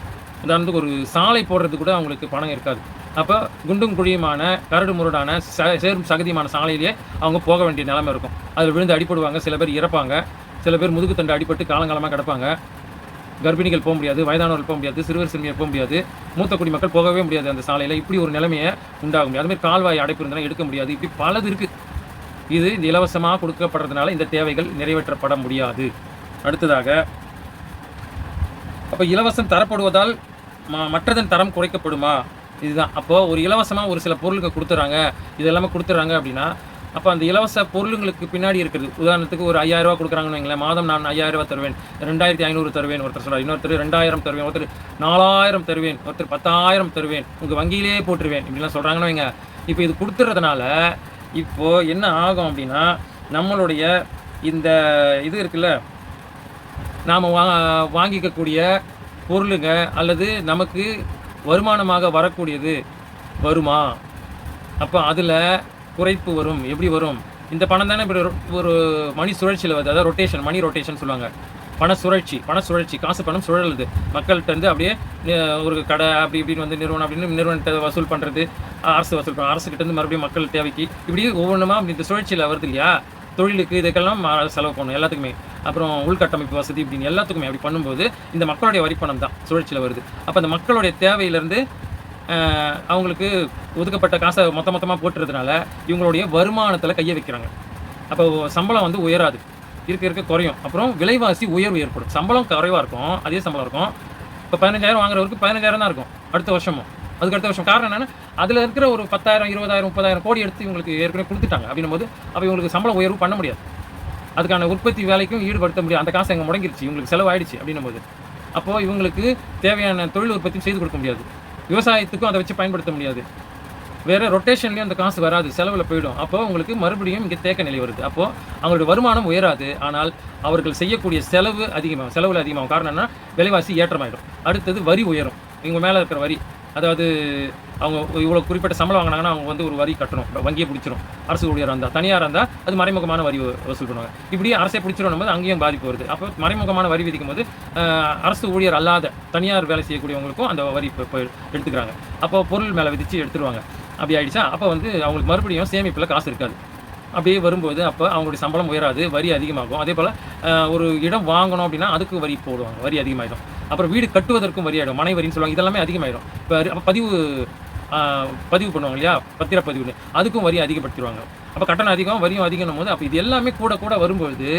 S1: உதாரணத்துக்கு ஒரு சாலை போடுறது கூட அவங்களுக்கு பணம் இருக்காது. அப்போ குண்டும் குழியுமான, கரடு முரடான, சேரும் சகதியுமான சாலையிலேயே அவங்க போக வேண்டிய நிலைமை இருக்கும். அதில் விழுந்து அடிப்படுவாங்க, சில பேர் இறப்பாங்க, சில பேர் முதுகு தண்டு அடிபட்டு காலங்காலமாக கிடப்பாங்க. கர்ப்பிணிகள் போக முடியாது, வயதானவர்கள் போக முடியாது, சிறுவர் சிறுமியர் போக முடியாது, மூத்த குடிமக்கள் போகவே முடியாது அந்த சாலையில். இப்படி ஒரு நிலைமையை உண்டாக முடியாது. அதுமாதிரி கால்வாய் அடைப்பு இருந்தாலும் எடுக்க முடியாது. இப்படி பலது இருக்குது. இது இந்த இலவசமாக கொடுக்கப்படுறதுனால இந்த தேவைகள் நிறைவேற்றப்பட முடியாது. அடுத்ததாக, அப்போ இலவசம் தரப்படுவதால் மற்றதன் தரம் குறைக்கப்படுமா? இதுதான். அப்போது ஒரு இலவசமாக ஒரு சில பொருளுக்கு கொடுத்துட்றாங்க, இது எல்லாமே கொடுத்துட்றாங்க அப்படின்னா அப்போ அந்த இலவச பொருளுங்களுக்கு பின்னாடி இருக்குது. உதாரணத்துக்கு ஒரு 5000 ரூபா கொடுக்குறாங்கன்னு வைங்களேன், மாதம் நான் 5000 ரூபா தருவேன், 2500 தருவேன் ஒருத்தர் சொல்கிறார், இன்னொருத்தர் 2000 தருவேன், ஒருத்தர் 4000 தருவேன், ஒருத்தர் 10,000 தருவேன், உங்கள் வங்கியிலே போட்டுருவேன், இப்படிலாம் சொல்கிறாங்கன்னு வைங்க. இப்போ இது கொடுத்துறதுனால இப்போது என்ன ஆகும் அப்படின்னா, நம்மளுடைய இந்த இது இருக்குல்ல, நாம் வாங்கிக்கக்கூடிய பொருளுங்க அல்லது நமக்கு வருமானமாக வரக்கூடியது வருமா? அப்போ அதில் குறைப்பு வரும். எப்படி வரும்? இந்த பணம் தானே இப்படி ஒரு மணி சுழற்சியில் வருது. அதாவது ரொட்டேஷன், மணி ரொட்டேஷன் சொல்லுவாங்க. பண சுழற்சி, காசு பணம் சுழலுது. மக்கள்கிட்ட இருந்து அப்படியே ஒரு கடை அப்படி இப்படின்னு வந்து நிறுவனம் அப்படின்னு நிறுவனத்தை வசூல் பண்ணுறது, அரசு வசூல் பண்ணுறது, அரசுக்கிட்டேருந்து மறுபடியும் மக்கள் தேவைக்கு இப்படி ஒவ்வொன்றுமா இந்த சுழற்சியில் வருது இல்லையா? தொழிலுக்கு இதுக்கெல்லாம் செலவு பண்ணணும் எல்லாத்துக்குமே. அப்புறம் உள்கட்டமைப்பு வசதி இப்படின்னு எல்லாத்துக்குமே அப்படி பண்ணும்போது இந்த மக்களுடைய வரிப்பணம் தான் சுழற்சியில் வருது. அப்போ அந்த மக்களுடைய தேவையிலேருந்து அவங்களுக்கு ஒதுக்கப்பட்ட காசை மொத்தமாக போட்டுறதுனால இவங்களுடைய வருமானத்தில் கையை வைக்கிறாங்க. அப்போ சம்பளம் வந்து உயராது, இருக்க குறையும். அப்புறம் விலைவாசி உயர்வு ஏற்படும். சம்பளம் குறைவாக இருக்கும், அதே சம்பளம் இருக்கும். இப்போ 15,000 வாங்குறவருக்கு 15,000 தான் இருக்கும் அடுத்த வருஷமும். அதுக்கு அடுத்த வருஷம் காரணம் என்னென்னா அதில் இருக்கிற ஒரு 10,000, 20,000, 30,000 கோடி எடுத்து இவங்களுக்கு ஏற்கனவே கொடுத்துட்டாங்க. அப்படின்னும் போது அப்போ இவங்களுக்கு சம்பள உயர்வு பண்ண முடியாது. அதுக்கான உற்பத்தி வேலைக்கும் ஈடுபடுத்த முடியாது. அந்த காசு எங்கே முடங்கிருச்சு, இவங்களுக்கு செலவாயிடுச்சு. அப்படின்னும் போது அப்போது இவங்களுக்கு தேவையான தொழில் உற்பத்தியும் செய்து கொடுக்க முடியாது. விவசாயத்துக்கும் அதை வச்சு பயன்படுத்த முடியாது. வேறு ரொட்டேஷன்லேயும் அந்த காசு வராது, செலவில் போயிடும். அப்போது உங்களுக்கு மறுபடியும் இங்கே தேக்க நிலை வருது. அப்போது அவங்களுடைய வருமானம் உயராது, ஆனால் அவர்கள் செய்யக்கூடிய செலவில் அதிகமாகும். காரணம் என்ன? விலைவாசி ஏற்றமாயிடும். அடுத்தது வரி உயரும். இவங்க மேலே இருக்கிற வரி, அதாவது அவங்க இவ்வளோ குறிப்பிட்ட சம்பளம் வாங்கினாங்கன்னா அவங்க வந்து ஒரு வரி கட்டணும். வங்கியை பிடிச்சிரும். அரசு ஊழியராக இருந்தால், தனியார் இருந்தால் அது மறைமுகமான வரி வசூல் பண்ணுவாங்க. இப்படி அரசை பிடிச்சிடும் போது அங்கேயும் பாதிப்பு வருது. அப்போ மறைமுகமான வரி விதிக்கும் போது அரசு ஊழியர் அல்லாத தனியார் வேலை செய்யக்கூடியவங்களுக்கும் அந்த வரி இப்போ எடுத்துக்கிறாங்க. அப்போ பொருள் மேலே விதித்து எடுத்துருவாங்க. அப்படி ஆகிடுச்சா அப்போ வந்து அவங்களுக்கு மறுபடியும் சேமிப்பில் காசு இருக்காது. அப்படியே வரும்போது அப்போ அவங்களுடைய சம்பளம் உயராது, வரி அதிகமாகும். அதே போல் ஒரு இடம் வாங்கணும் அப்படின்னா அதுக்கு வரி போடுவாங்க, வரி அதிகமாகிடும். அப்புறம் வீடு கட்டுவதற்கும் வரி ஆகிடும், மனை வரின்னு சொல்லுவாங்க. இதெல்லாமே அதிகமாகிடும். இப்போ பதிவு பண்ணுவாங்க இல்லையா, பத்திரப்பதிவுன்னு, அதுக்கும் வரி அதிகப்படுத்திடுவாங்க. அப்போ கட்டணம் அதிகம், வரியும் அதிகம்னும் போது அப்போ இது எல்லாமே கூட வரும்போது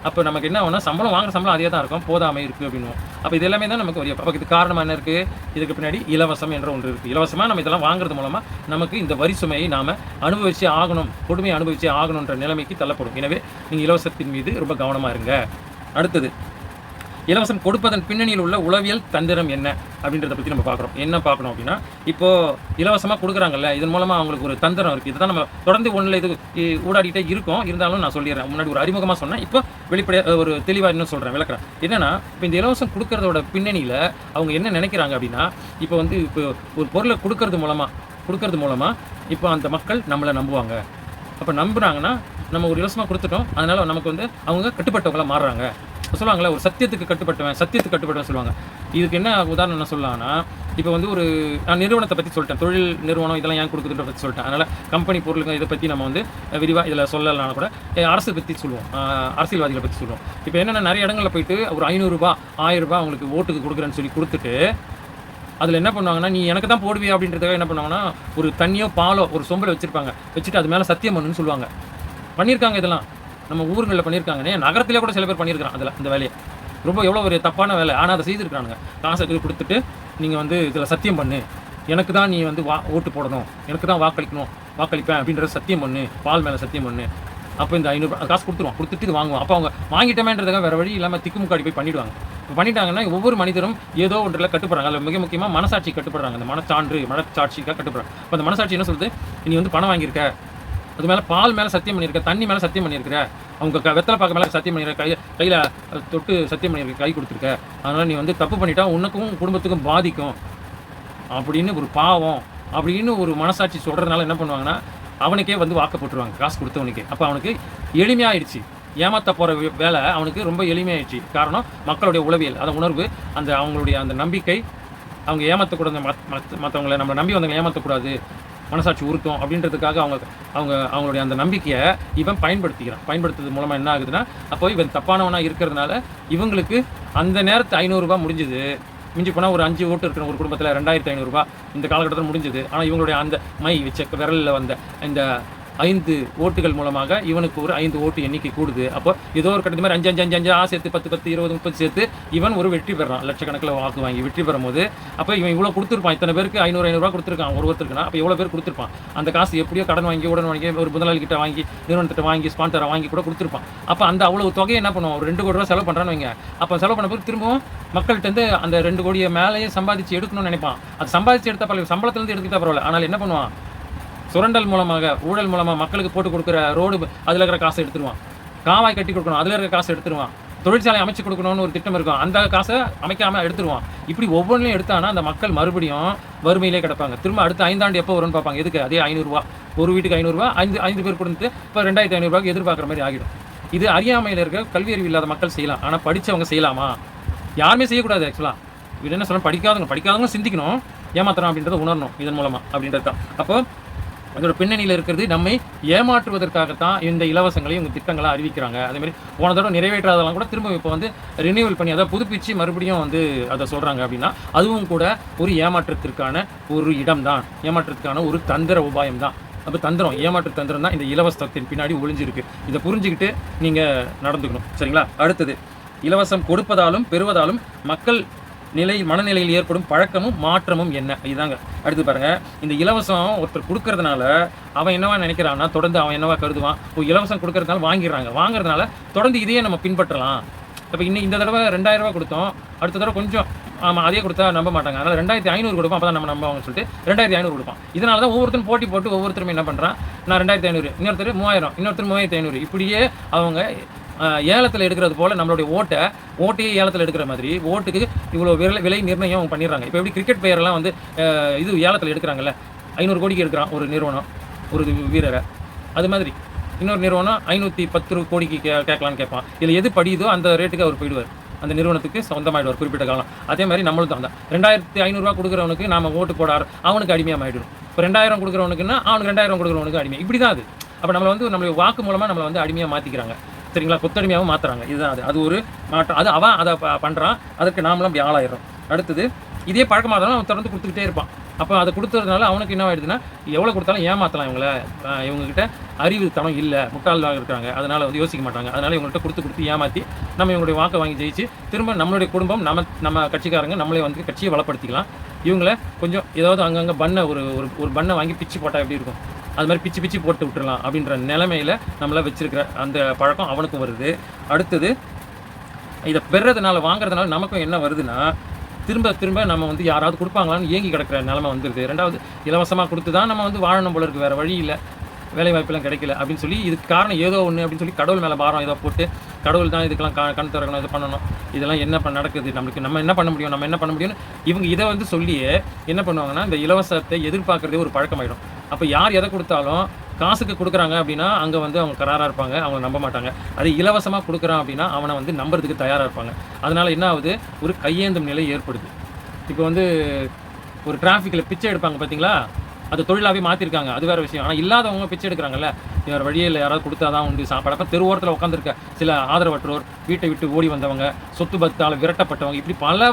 S1: அப்போ நமக்கு என்ன ஆகும்னா சம்பளம் வாங்குற சம்பளம் அதே தான் இருக்கும், போதாமை இருக்குது அப்படின்னுவோம். அப்போ இது எல்லாமே தான் நமக்கு வரி. அப்போ இது காரணமாக என்ன இருக்குது? இதுக்கு பின்னாடி இலவசம் என்ற ஒன்று இருக்குது. இலவசமாக நம்ம இதெல்லாம் வாங்குறது மூலமாக நமக்கு இந்த வரி சுமையை நாம் அனுபவிச்சே ஆகணும், கொடுமையை அனுபவிச்சே ஆகணுன்ற நிலைமைக்கு தள்ளப்படும். எனவே நீங்கள் இலவசத்தின் மீது ரொம்ப கவனமாக இருங்க. அடுத்தது, இலவசம் கொடுப்பதன் பின்னணியில் உள்ள உளவியல் தந்திரம் என்ன அப்படின்றத பற்றி நம்ம பார்க்குறோம். என்ன பார்க்கணும் அப்படின்னா, இப்போது இலவசமாக கொடுக்குறாங்கல்ல, இதன் மூலமாக அவங்களுக்கு ஒரு தந்திரம் இருக்குது. இதுதான் நம்ம தொடர்ந்து ஒன்றில் இது ஊடாடிட்டே இருக்கோம். இருந்தாலும் நான் சொல்லிடுறேன், முன்னாடி ஒரு அறிமுகமாக சொன்னேன், இப்போ வெளிப்படையாக ஒரு தெளிவாக இன்னும் சொல்கிறேன், விளக்குறேன். என்னென்னா, இப்போ இந்த இலவசம் கொடுக்கறதோட பின்னணியில் அவங்க என்ன நினைக்கிறாங்க அப்படின்னா, இப்போ வந்து இப்போ ஒரு பொருளை கொடுக்கறது மூலமாக இப்போ அந்த மக்கள் நம்மளை நம்புவாங்க. அப்போ நம்புனாங்கன்னா நம்ம ஒரு இலவசமாக கொடுத்துட்டோம், அதனால் நமக்கு வந்து அவங்க கட்டுப்பட்டவங்களாக மாறுறாங்க. சொல்லுவாங்களே, ஒரு சத்தியத்துக்கு கட்டுப்பட்டவன் சொல்லுவாங்க. இதுக்கு என்ன உதாரணம் என்ன சொல்லலாம்னா, இப்போ வந்து ஒரு நான் நிறுவனத்தை பற்றி சொல்லிட்டேன், தொழில் நிறுவனம் இதெல்லாம் ஏன் கொடுக்குதுன்ற பற்றி சொல்லிட்டேன். அதனால் கம்பெனி பொருளுங்க இதை பற்றி நம்ம வந்து விரிவாக இதில் சொல்லலாம். கூட அரசு பற்றி சொல்லுவோம், அரசியல்வாதிகளை பற்றி சொல்லுவோம். இப்போ என்னென்னா, நிறைய இடங்களில் போயிட்டு ஒரு 500 ரூபா 1000 ரூபா அவங்களுக்கு ஓட்டுக்கு கொடுக்குறேன்னு சொல்லி கொடுத்துட்டு அதில் என்ன பண்ணுவாங்கன்னா, நீ எனக்கு தான் போடுவியா அப்படின்றதுக்காக என்ன பண்ணுவாங்கன்னா, ஒரு தண்ணியோ பாலோ ஒரு சொம்பில் வச்சுட்டு அது மேலே சத்தியம் பண்ணுன்னு சொல்லுவாங்க. பண்ணியிருக்காங்க, இதெல்லாம் நம்ம ஊருங்களில் பண்ணியிருக்காங்கன்னே, நகரத்திலே கூட சில பேர் பண்ணியிருக்காங்க. அதில் அந்த வேலையை ரொம்ப எவ்வளோ ஒரு தப்பான வேலை, ஆனால் அதை செய்திருக்கானுங்க. காசை கொடுத்துட்டு நீங்கள் வந்து இதில் சத்தியம் பண்ணு, எனக்கு தான் நீ வந்து ஓட்டு போடணும், எனக்கு தான் வாக்களிப்பேன் அப்படின்றத சத்தியம் பண்ணு, பால் மேலே சத்தியம் பண்ணு. அப்போ இந்த 500 ரூபா காசு கொடுத்துட்டு இது வாங்குவோம். அப்போ அவங்க வாங்கிட்டமேன்றதுக்காக வேறு வழி இல்லாமல் திக்குமுக்காடி போய் பண்ணிவிடுவாங்க. இப்போ பண்ணிட்டாங்கன்னா ஒவ்வொரு மனிதரும் ஏதோ ஒன்றில் கட்டுப்படுறாங்க. அதில் மிக முக்கியமாக மனசாட்சி கட்டுப்படுறாங்க. அந்த மனசாட்சிக்காக கட்டுப்படுறாங்க. இப்போ அந்த மனசாட்சி என்ன சொல்லுது? நீ வந்து பணம் வாங்கியிருக்க, அது மேலே பால் மேலே சத்தியம் பண்ணியிருக்க, தண்ணி மேலே சத்தியம் பண்ணியிருக்கிற, அவங்க வெத்தலை பார்க்க மேலே சத்தியம் பண்ணியிருக்க, கையில் தொட்டு சத்தியம் பண்ணியிருக்க, கை கொடுத்துருக்க, அதனால் நீ வந்து தப்பு பண்ணிட்டா உனக்கும் குடும்பத்துக்கும் பாதிக்கும் அப்படின்னு ஒரு பாவம் அப்படின்னு ஒரு மனசாட்சி சொல்கிறதுனால என்ன பண்ணுவாங்கன்னா, அவனுக்கே வந்து வாக்கு போட்டுருவாங்க, காசு கொடுத்தவனுக்கே. அப்போ அவனுக்கு எளிமையாகிடுச்சு, ஏமாற்ற போகிற வேலை அவனுக்கு ரொம்ப எளிமையாகிடுச்சு. காரணம் மக்களுடைய உளவியல், அந்த உணர்வு, அந்த அவங்களுடைய அந்த நம்பிக்கை, அவங்க ஏமாற்றக்கூடாது, மற்றவங்களை நம்ம நம்பி வந்தவங்களை ஏமாற்றக்கூடாது, மனசாட்சி உருட்டும் அப்படின்றதுக்காக அவங்களுடைய அந்த நம்பிக்கையை இவன் பயன்படுத்துறது மூலமாக என்ன ஆகுதுன்னா, அப்போ இவன் தப்பானவனாக இருக்கிறதுனால இவங்களுக்கு அந்த நேரத்து 500 ரூபா முடிஞ்சுது. மிஞ்சி போனால் ஒரு 5 ஓட்டு இருக்கிற ஒரு குடும்பத்தில் 2500 ரூபா இந்த காலகட்டத்தில் முடிஞ்சுது. ஆனால் இவங்களுடைய அந்த மை வச்ச விரலில் வந்த இந்த 5 ஓட்டுகள் மூலமாக இவனுக்கு ஒரு 5 ஓட்டு எண்ணிக்கை கூடுது. அப்போ ஏதோ ஒரு கட்டத்து மாதிரி 5 சேர்த்து 10 20 30 சேர்த்து இவன் ஒரு வெற்றி பெறான். லட்சக்கணக்கில் வாக்கு வாங்கி வெற்றி பெறும்போது அப்போ இவன் இவ்வளோ கொடுத்துருப்பான். இத்தனை பேருக்கு 500 ரூபா கொடுத்துருக்கான் ஒருத்தருக்குன்னா, அப்போ எவ்வளோ பேர் கொடுத்துருப்பான். அந்த காசு எப்படியோ கடன் வாங்கி உடன் வாங்கி ஒரு முதலாளி கிட்ட வாங்கி நிறுவனத்திட்ட வாங்கி ஸ்பான்சரை வாங்கி கூட கொடுத்துருப்பான். அப்போ அந்த அவ்வளோ தொகையை என்ன பண்ணுவோம், ஒரு 2 கோடி ரூபா செலவு பண்ணுறான்னு வைங்க. அப்போ செலவு பண்ண பிறகு திரும்பவும் மக்கள்கிட்ட அந்த 2 கோடியை மேலேயே சம்பாதிச்சு எடுக்கணும்னு நினைப்பான். அது சம்பாதிச்சு எடுத்தால் பரவாயில்ல, சம்பளத்துலேருந்து எடுத்துக்கிட்டா பரவாயில்ல. ஆனால் என்ன பண்ணுவான், சுரண்டல் மூலமாக ஊழல் மூலமாக மக்களுக்கு போட்டு கொடுக்குற ரோடு அதில் இருக்கிற காசை எடுத்துருவான். காவாய் கட்டி கொடுக்கணும், அதில் இருக்கிற காசு எடுத்துருவான். தொழிற்சாலை அமைச்சு கொடுக்கணும்னு ஒரு திட்டம் இருக்கும், அந்த காசை அமைக்காமல் எடுத்துருவான். இப்படி ஒவ்வொன்றையும் எடுத்தானா அந்த மக்கள் மறுபடியும் வறுமையிலே கிடப்பாங்க. திரும்ப அடுத்த 5 ஆண்டு எப்போ வரும்னு பார்ப்பாங்க. எதுக்கு? அதே 500 ரூபா, ஒரு வீட்டுக்கு 500 ரூபா, 5 பேர் கொடுத்து இப்போ 2500 ரூபாய்க்கு எதிர்பார்க்குற மாதிரி ஆகிடும். இது அறியாமையில் இருக்க கல்வி அறிவு இல்லாத மக்கள் செய்யலாம். ஆனால் படித்தவங்க செய்யலாமா? யாருமே செய்யக்கூடாது. ஆக்சுவலாக இது என்ன சொல்ல, படிக்காதவங்க சிந்திக்கணும், ஏமாத்துறோம் அப்படின்றத உணரணும் இதன் மூலமாக அப்படின்றது தான். அப்போ அதோட பின்னணியில் இருக்கிறது நம்மை ஏமாற்றுவதற்காகத்தான் இந்த இலவசங்களை இவங்க திட்டங்களாக அறிவிக்கிறாங்க. அதேமாதிரி போன தடவை நிறைவேற்றாதெல்லாம் கூட திரும்ப இப்போ வந்து ரினியூவல் பண்ணி அதை புதுப்பிச்சு மறுபடியும் வந்து அதை சொல்கிறாங்க அப்படின்னா அதுவும் கூட ஒரு ஏமாற்றத்திற்கான ஒரு இடம் தான், ஏமாற்றத்துக்கான ஒரு தந்திர உபாயம் தான். அப்போ தந்திரம், ஏமாற்று தந்திரம் தான் இந்த இலவசத்தின் பின்னாடி ஒளிஞ்சிருக்கு. இதை புரிஞ்சுக்கிட்டு நீங்கள் நடந்துக்கணும். சரிங்களா? அடுத்தது, இலவசம் கொடுப்பதாலும் பெறுவதாலும் மக்கள் மனநிலையில் ஏற்படும் பழக்கமும் மாற்றமும் என்ன? இதுதாங்க. அடுத்து பாருங்க, இந்த இலவசம் ஒருத்தர் கொடுக்கறதுனால அவன் என்னவா நினைக்கிறான்னா, தொடர்ந்து அவன் என்னவா கருதுவான், இலவசம் கொடுக்கறதுனால வாங்குறதுனால தொடர்ந்து இதையே நம்ம பின்பற்றலாம். இப்போ இந்த தடவை 2000 ரூபா கொடுத்தோம், அடுத்த தடவை கொஞ்சம் அதே கொடுத்தா நம்ப மாட்டாங்க, அதனால் 2500 கொடுப்போம், அப்போ தான் நம்ம நம்புவாங்கன்னு சொல்லிட்டு 2500 கொடுப்பான். இதனால தான் ஒவ்வொருத்தரும் போட்டி போட்டு ஒவ்வொருத்தரும் என்ன பண்ணுறான், நான் 2500, இன்னொருத்தர் 3000, இன்னொருத்தர் 3500, இப்படியே அவங்க ஏலத்தில் எடுக்கிறது போல் நம்மளுடைய ஓட்டையே ஏலத்தில் எடுக்கிற மாதிரி ஓட்டுக்கு இவ்வளோ விலை நிர்ணயம் பண்ணிடுறாங்க. இப்போ எப்படி கிரிக்கெட் பிளேயர்லாம் வந்து இது ஏலத்தில் எடுக்கிறாங்கல்ல, 500 கோடிக்கு எடுக்கிறான் ஒரு நிறுவனம் ஒரு வீரரை, அது மாதிரி இன்னொரு நிறுவனம் 510 கோடிக்கு கேட்கலான்னு கேட்பான். இதில் எது படியுதோ அந்த ரேட்டுக்கு அவர் போயிடுவார், அந்த நிறுவனத்துக்கு சொந்தமாகிடுவார் குறிப்பிட்ட காலம். அதே மாதிரி நம்மளும் தான் 2500 ரூபா கொடுக்குறவனுக்கு நம்ம ஓட்டு போட அவனுக்கு அடிமையாக ஆகிடும். இப்போ 2000 கொடுக்குறவனுக்குன்னா அவனுக்கு 2000 கொடுக்குறவனுக்கு அடிமை. இப்படி தான் அது. அப்போ நம்மளை வந்து நம்மளுடைய வாக்கு மூலமாக நம்மளை வந்து அடிமையாக மாற்றிக்கிறாங்க. சரிங்களா? கொத்தடிமையாகவும் மாற்றுறாங்க. இதுதான் அது ஒரு மாற்றம். அவன் அதை பண்ணுறான், அதற்கு நாமளும் அப்படி ஆளாயிடுறோம். அடுத்தது, இதே பழக்கமாக இருந்தாலும் அவன் தொடர்ந்து கொடுத்துக்கிட்டே இருப்பான். அப்போ அதை கொடுத்ததுனால அவனுக்கு என்ன ஆகிடுதுன்னா, எவ்வளோ கொடுத்தாலும் ஏமாற்றலாம் இவங்ககிட்ட அறிவு தனம் இல்லை, முட்டாளாக இருக்கிறாங்க, அதனால் வந்து யோசிக்க மாட்டாங்க. அதனால் இவங்கள்ட்ட கொடுத்து ஏமாற்றி நம்ம இவங்களுடைய வாக்கை வாங்கி ஜெயிச்சு திரும்ப நம்மளுடைய குடும்பம் நம்ம கட்சிக்காரங்க நம்மளே வந்து கட்சியை வளப்படுத்திக்கலாம். இவங்கள கொஞ்சம் ஏதாவது அங்கங்கே ஒரு பண்ணை வாங்கி பிச்சு போட்டால் எப்படி இருக்கும், அது மாதிரி பிச்சு போட்டு விட்டுறலாம் அப்படின்ற நிலைமையில் நம்மளை வச்சிருக்கிற அந்த பழக்கம் அவனுக்கும் வருது. அடுத்தது, இதை பெறதுனால வாங்குறதுனால நமக்கும் என்ன வருதுன்னா, திரும்ப நம்ம வந்து யாராவது கொடுப்பாங்களான்னு ஏங்கி கிடக்கிற நிலைமை வந்துடுது. ரெண்டாவது, இலவசமாக கொடுத்து தான் நம்ம வந்து வாழணும் போல இருக்குது, வேறு வழி இல்லை, வேலை வாய்ப்பெல்லாம் கிடைக்கல அப்படின்னு சொல்லி இதுக்கு காரணம் ஏதோ ஒன்று அப்படின்னு சொல்லி கடவுள் மேலே பாரம் ஏதோ போட்டு கடவுள் தான் இதுக்கெல்லாம் கண் திறக்கணும், இது பண்ணணும், இதெல்லாம் என்ன நடக்குது, நம்ம என்ன பண்ண முடியும்னு இவங்க இதை வந்து சொல்லியே என்ன பண்ணுவாங்கன்னா, இந்த இலவசத்தை எதிர்பார்க்குறதே ஒரு பழக்கமாயிடும். அப்போ யார் எதை கொடுத்தாலும் காசுக்கு கொடுக்குறாங்க அப்படின்னா அங்கே வந்து அவங்க கராராக இருப்பாங்க, அவங்க நம்ப மாட்டாங்க. அது இலவசமாக கொடுக்குறான் அப்படின்னா அவனை வந்து நம்புறதுக்கு தயாராக இருப்பாங்க. அதனால் என்ன ஆகுது, ஒரு கையேந்தும் நிலை ஏற்படுது. இப்போ வந்து ஒரு டிராஃபிக்கில் பிச்சை எடுப்பாங்க பார்த்தீங்களா, அது தொழிலாகவே மாற்றிருக்காங்க, அது வேறு விஷயம். ஆனால் இல்லாதவங்க பிச்சை எடுக்கிறாங்கல்ல, வேறு வழியே இல்லை, யாராவது கொடுத்தா தான் உண்டு சாப்பாடு. அப்போ தெருவோரத்தில் உட்காந்துருக்க சில ஆதரவற்றோர், வீட்டை விட்டு ஓடி வந்தவங்க, சொத்து பத்தால் விரட்டப்பட்டவங்க, இப்படி பல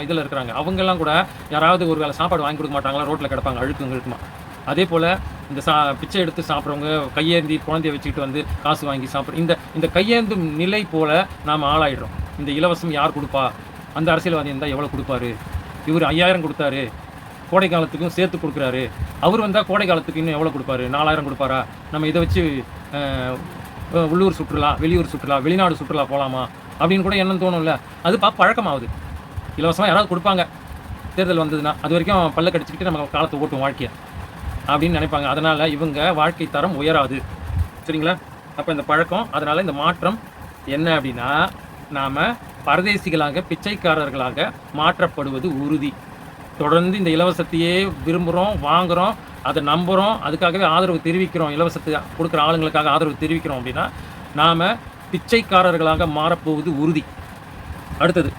S1: இதில் இருக்கிறாங்க. அவங்கெல்லாம் கூட யாராவது ஒரு வேளை சாப்பாடு வாங்கி கொடுக்க மாட்டாங்களா, ரோட்டில் கிடப்பாங்க அழுக்குமா. அதே போல் இந்த பிச்சை எடுத்து சாப்பிட்றவங்க, கையேந்தி குழந்தைய வச்சுக்கிட்டு வந்து காசு வாங்கி சாப்பிட்ற இந்த கையேந்தும் நிலை போல் நாம் ஆளாயிடுறோம். இந்த இலவசம் யார் கொடுப்பா, அந்த அரசியல்வாதி இருந்தால் எவ்வளோ கொடுப்பாரு, இவர் 5000 கொடுத்தாரு, கோடை காலத்துக்கும் சேர்த்து கொடுக்குறாரு, அவர் வந்தால் கோடை காலத்துக்கு இன்னும் எவ்வளோ கொடுப்பாரு, 4000 கொடுப்பாரா, நம்ம இதை வச்சு உள்ளூர் சுற்றுலா, வெளியூர் சுற்றுலா, வெளிநாடு சுற்றுலா போகலாமா அப்படின்னு கூட எண்ணம் தோணும்ல. அது பழக்கமாகுது. இலவசமாக யாராவது கொடுப்பாங்க, தேர்தல் வந்ததுன்னா அது வரைக்கும் பல்ல கடிச்சிக்கிட்டு நம்ம காலத்தை ஓட்டும் வாழ்க்கையை அப்படின்னு நினைப்பாங்க. அதனால் இவங்க வாழ்க்கை தரம் உயராது. சரிங்களா? அப்போ இந்த பழக்கம், அதனால் இந்த மாற்றம் என்ன அப்படின்னா, நாம் பரதேசிகளாக பிச்சைக்காரர்களாக மாற்றப்படுவது உறுதி. தொடர்ந்து இந்த இலவசத்தையே விரும்புகிறோம், வாங்குகிறோம், அதை நம்புகிறோம், அதுக்காகவே ஆதரவு தெரிவிக்கிறோம், இலவசத்தை கொடுக்குற ஆளுங்களுக்காக ஆதரவு தெரிவிக்கிறோம் அப்படின்னா நாம் பிச்சைக்காரர்களாக மாறப்போவது உறுதி. அடுத்தது,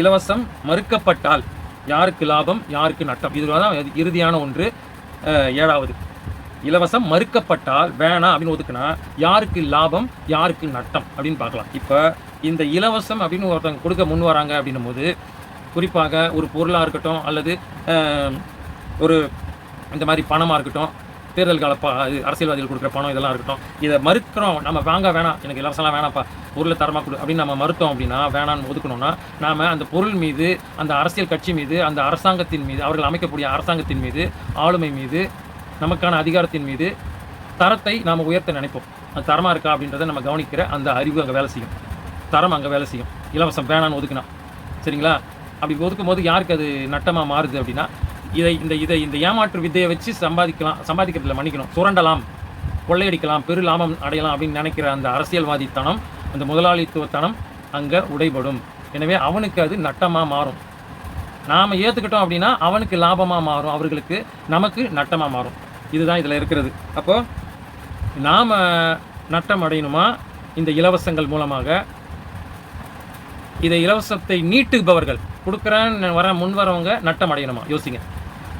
S1: இலவசம் மறுக்கப்பட்டால் யாருக்கு லாபம், யாருக்கு நட்டம், இதுதான் இறுதியான ஒன்று. 7வது, இலவசம் மறுக்கப்பட்டால் வேணாம் அப்படின்னு ஒதுக்குனா யாருக்கு லாபம், யாருக்கு நட்டம் அப்படின்னு பார்க்கலாம். இப்போ இந்த இலவசம் அப்படின்னு ஒருத்தவங்க கொடுக்க முன் வராங்க அப்படின்னும் போது, குறிப்பாக ஒரு பொருளாக இருக்கட்டும் அல்லது ஒரு இந்த மாதிரி பணமாக இருக்கட்டும், தேர்தல் கால அரசியல்வாதிகள் கொடுக்குற பணம் இதெல்லாம் இருக்கட்டும், இதை மறுக்கிறோம், நம்ம வாங்க வேணாம், எனக்கு இலவசம்லாம் வேணாம்ப்பா, பொருளை தரமாக கொடு அப்படின்னு நம்ம மறுத்தோம் அப்படின்னா, வேணான்னு ஒதுக்கணும்னா நாம் அந்த பொருள் மீது, அந்த அரசியல் கட்சி மீது, அந்த அரசாங்கத்தின் மீது, அவர்கள் அமைக்கக்கூடிய அரசாங்கத்தின் மீது, ஆளுமை மீது, நமக்கான அதிகாரத்தின் மீது தரத்தை நாம் உயர்த்த நினைப்போம். அது தரமாக இருக்கா அப்படின்றத நம்ம கவனிக்கிற அந்த அறிவு அங்கே வேலை செய்யும், தரம் அங்கே வேலை செய்யும். இலவசம் வேணான்னு ஒதுக்குனா, சரிங்களா? அப்படி ஒதுக்கும் போது யாருக்கு அது நட்டமாக மாறுது அப்படின்னா, இந்த ஏமாற்று வித்தையை வச்சு சம்பாதிக்கிறதுல மன்னிக்கணும், சுரண்டலாம், கொள்ளையடிக்கலாம், பெரு லாபம் அடையலாம் அப்படின்னு நினைக்கிற அந்த அரசியல்வாதித்தனம் அந்த முதலாளித்துவத்தனம் அங்கே உடைபடும். எனவே அவனுக்கு அது நட்டமாக மாறும். நாம் ஏற்றுக்கிட்டோம் அப்படின்னா அவனுக்கு லாபமாக மாறும், அவர்களுக்கு நமக்கு நட்டமாக மாறும். இதுதான் இதில் இருக்கிறது. அப்போது நாம் நட்டம் அடையணுமா இந்த இலவசங்கள் மூலமாக? இதை இலவசத்தை நீட்டுபவர்கள் கொடுக்குறேன்னு முன்வரவங்க நட்டம் அடையணுமா? யோசிங்க.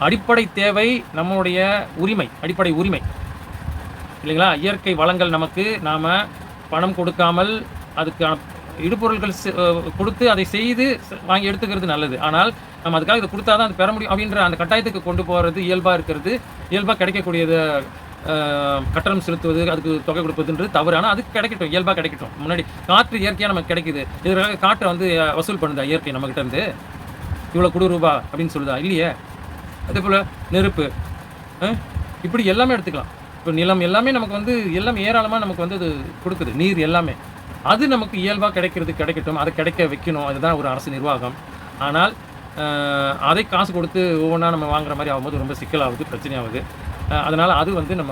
S1: அடிப்படை தேவை நம்மளுடைய உரிமை, அடிப்படை உரிமை இல்லைங்களா? இயற்கை வளங்கள் நமக்கு நாம் பணம் கொடுக்காமல் அதுக்கு இடுபொருள்கள் கொடுத்து அதை செய்து வாங்கி எடுத்துக்கிறது நல்லது. ஆனால் நம்ம அதுக்காக இதை கொடுத்தா தான் அது பெற முடியும் அப்படின்ற அந்த கட்டாயத்துக்கு கொண்டு போகிறது இயல்பாக இருக்கிறது. இயல்பாக கிடைக்கக்கூடியது கட்டணம் செலுத்துவது, அதுக்கு தொகை கொடுப்பதுன்றது தவறு. ஆனால் அதுக்கு கிடைக்கட்டும், இயல்பாக கிடைக்கட்டும். முன்னாடி காற்று இயற்கையாக நமக்கு கிடைக்குது, இதற்காக காற்றை வந்து வசூல் பண்ணுதா இயற்கை நம்மகிட்ட இருந்து? இவ்வளோ கொடு ரூபா அப்படின்னு சொல்லுதா? இல்லையே. அதே போல் நெருப்பு, இப்படி எல்லாமே எடுத்துக்கலாம். இப்போ நிலம் எல்லாமே நமக்கு வந்து எல்லாமே ஏராளமாக நமக்கு வந்து அது கொடுக்குது. நீர் எல்லாமே அது நமக்கு இயல்பாக கிடைக்கட்டும், அதை கிடைக்க வைக்கணும். அதுதான் ஒரு அரசு நிர்வாகம். ஆனால் அதை காசு கொடுத்து ஒவ்வொன்றா நம்ம வாங்குற மாதிரி ஆகும்போது ரொம்ப சிக்கலாகுது, பிரச்சனையாகுது. அதனால் அது வந்து நம்ம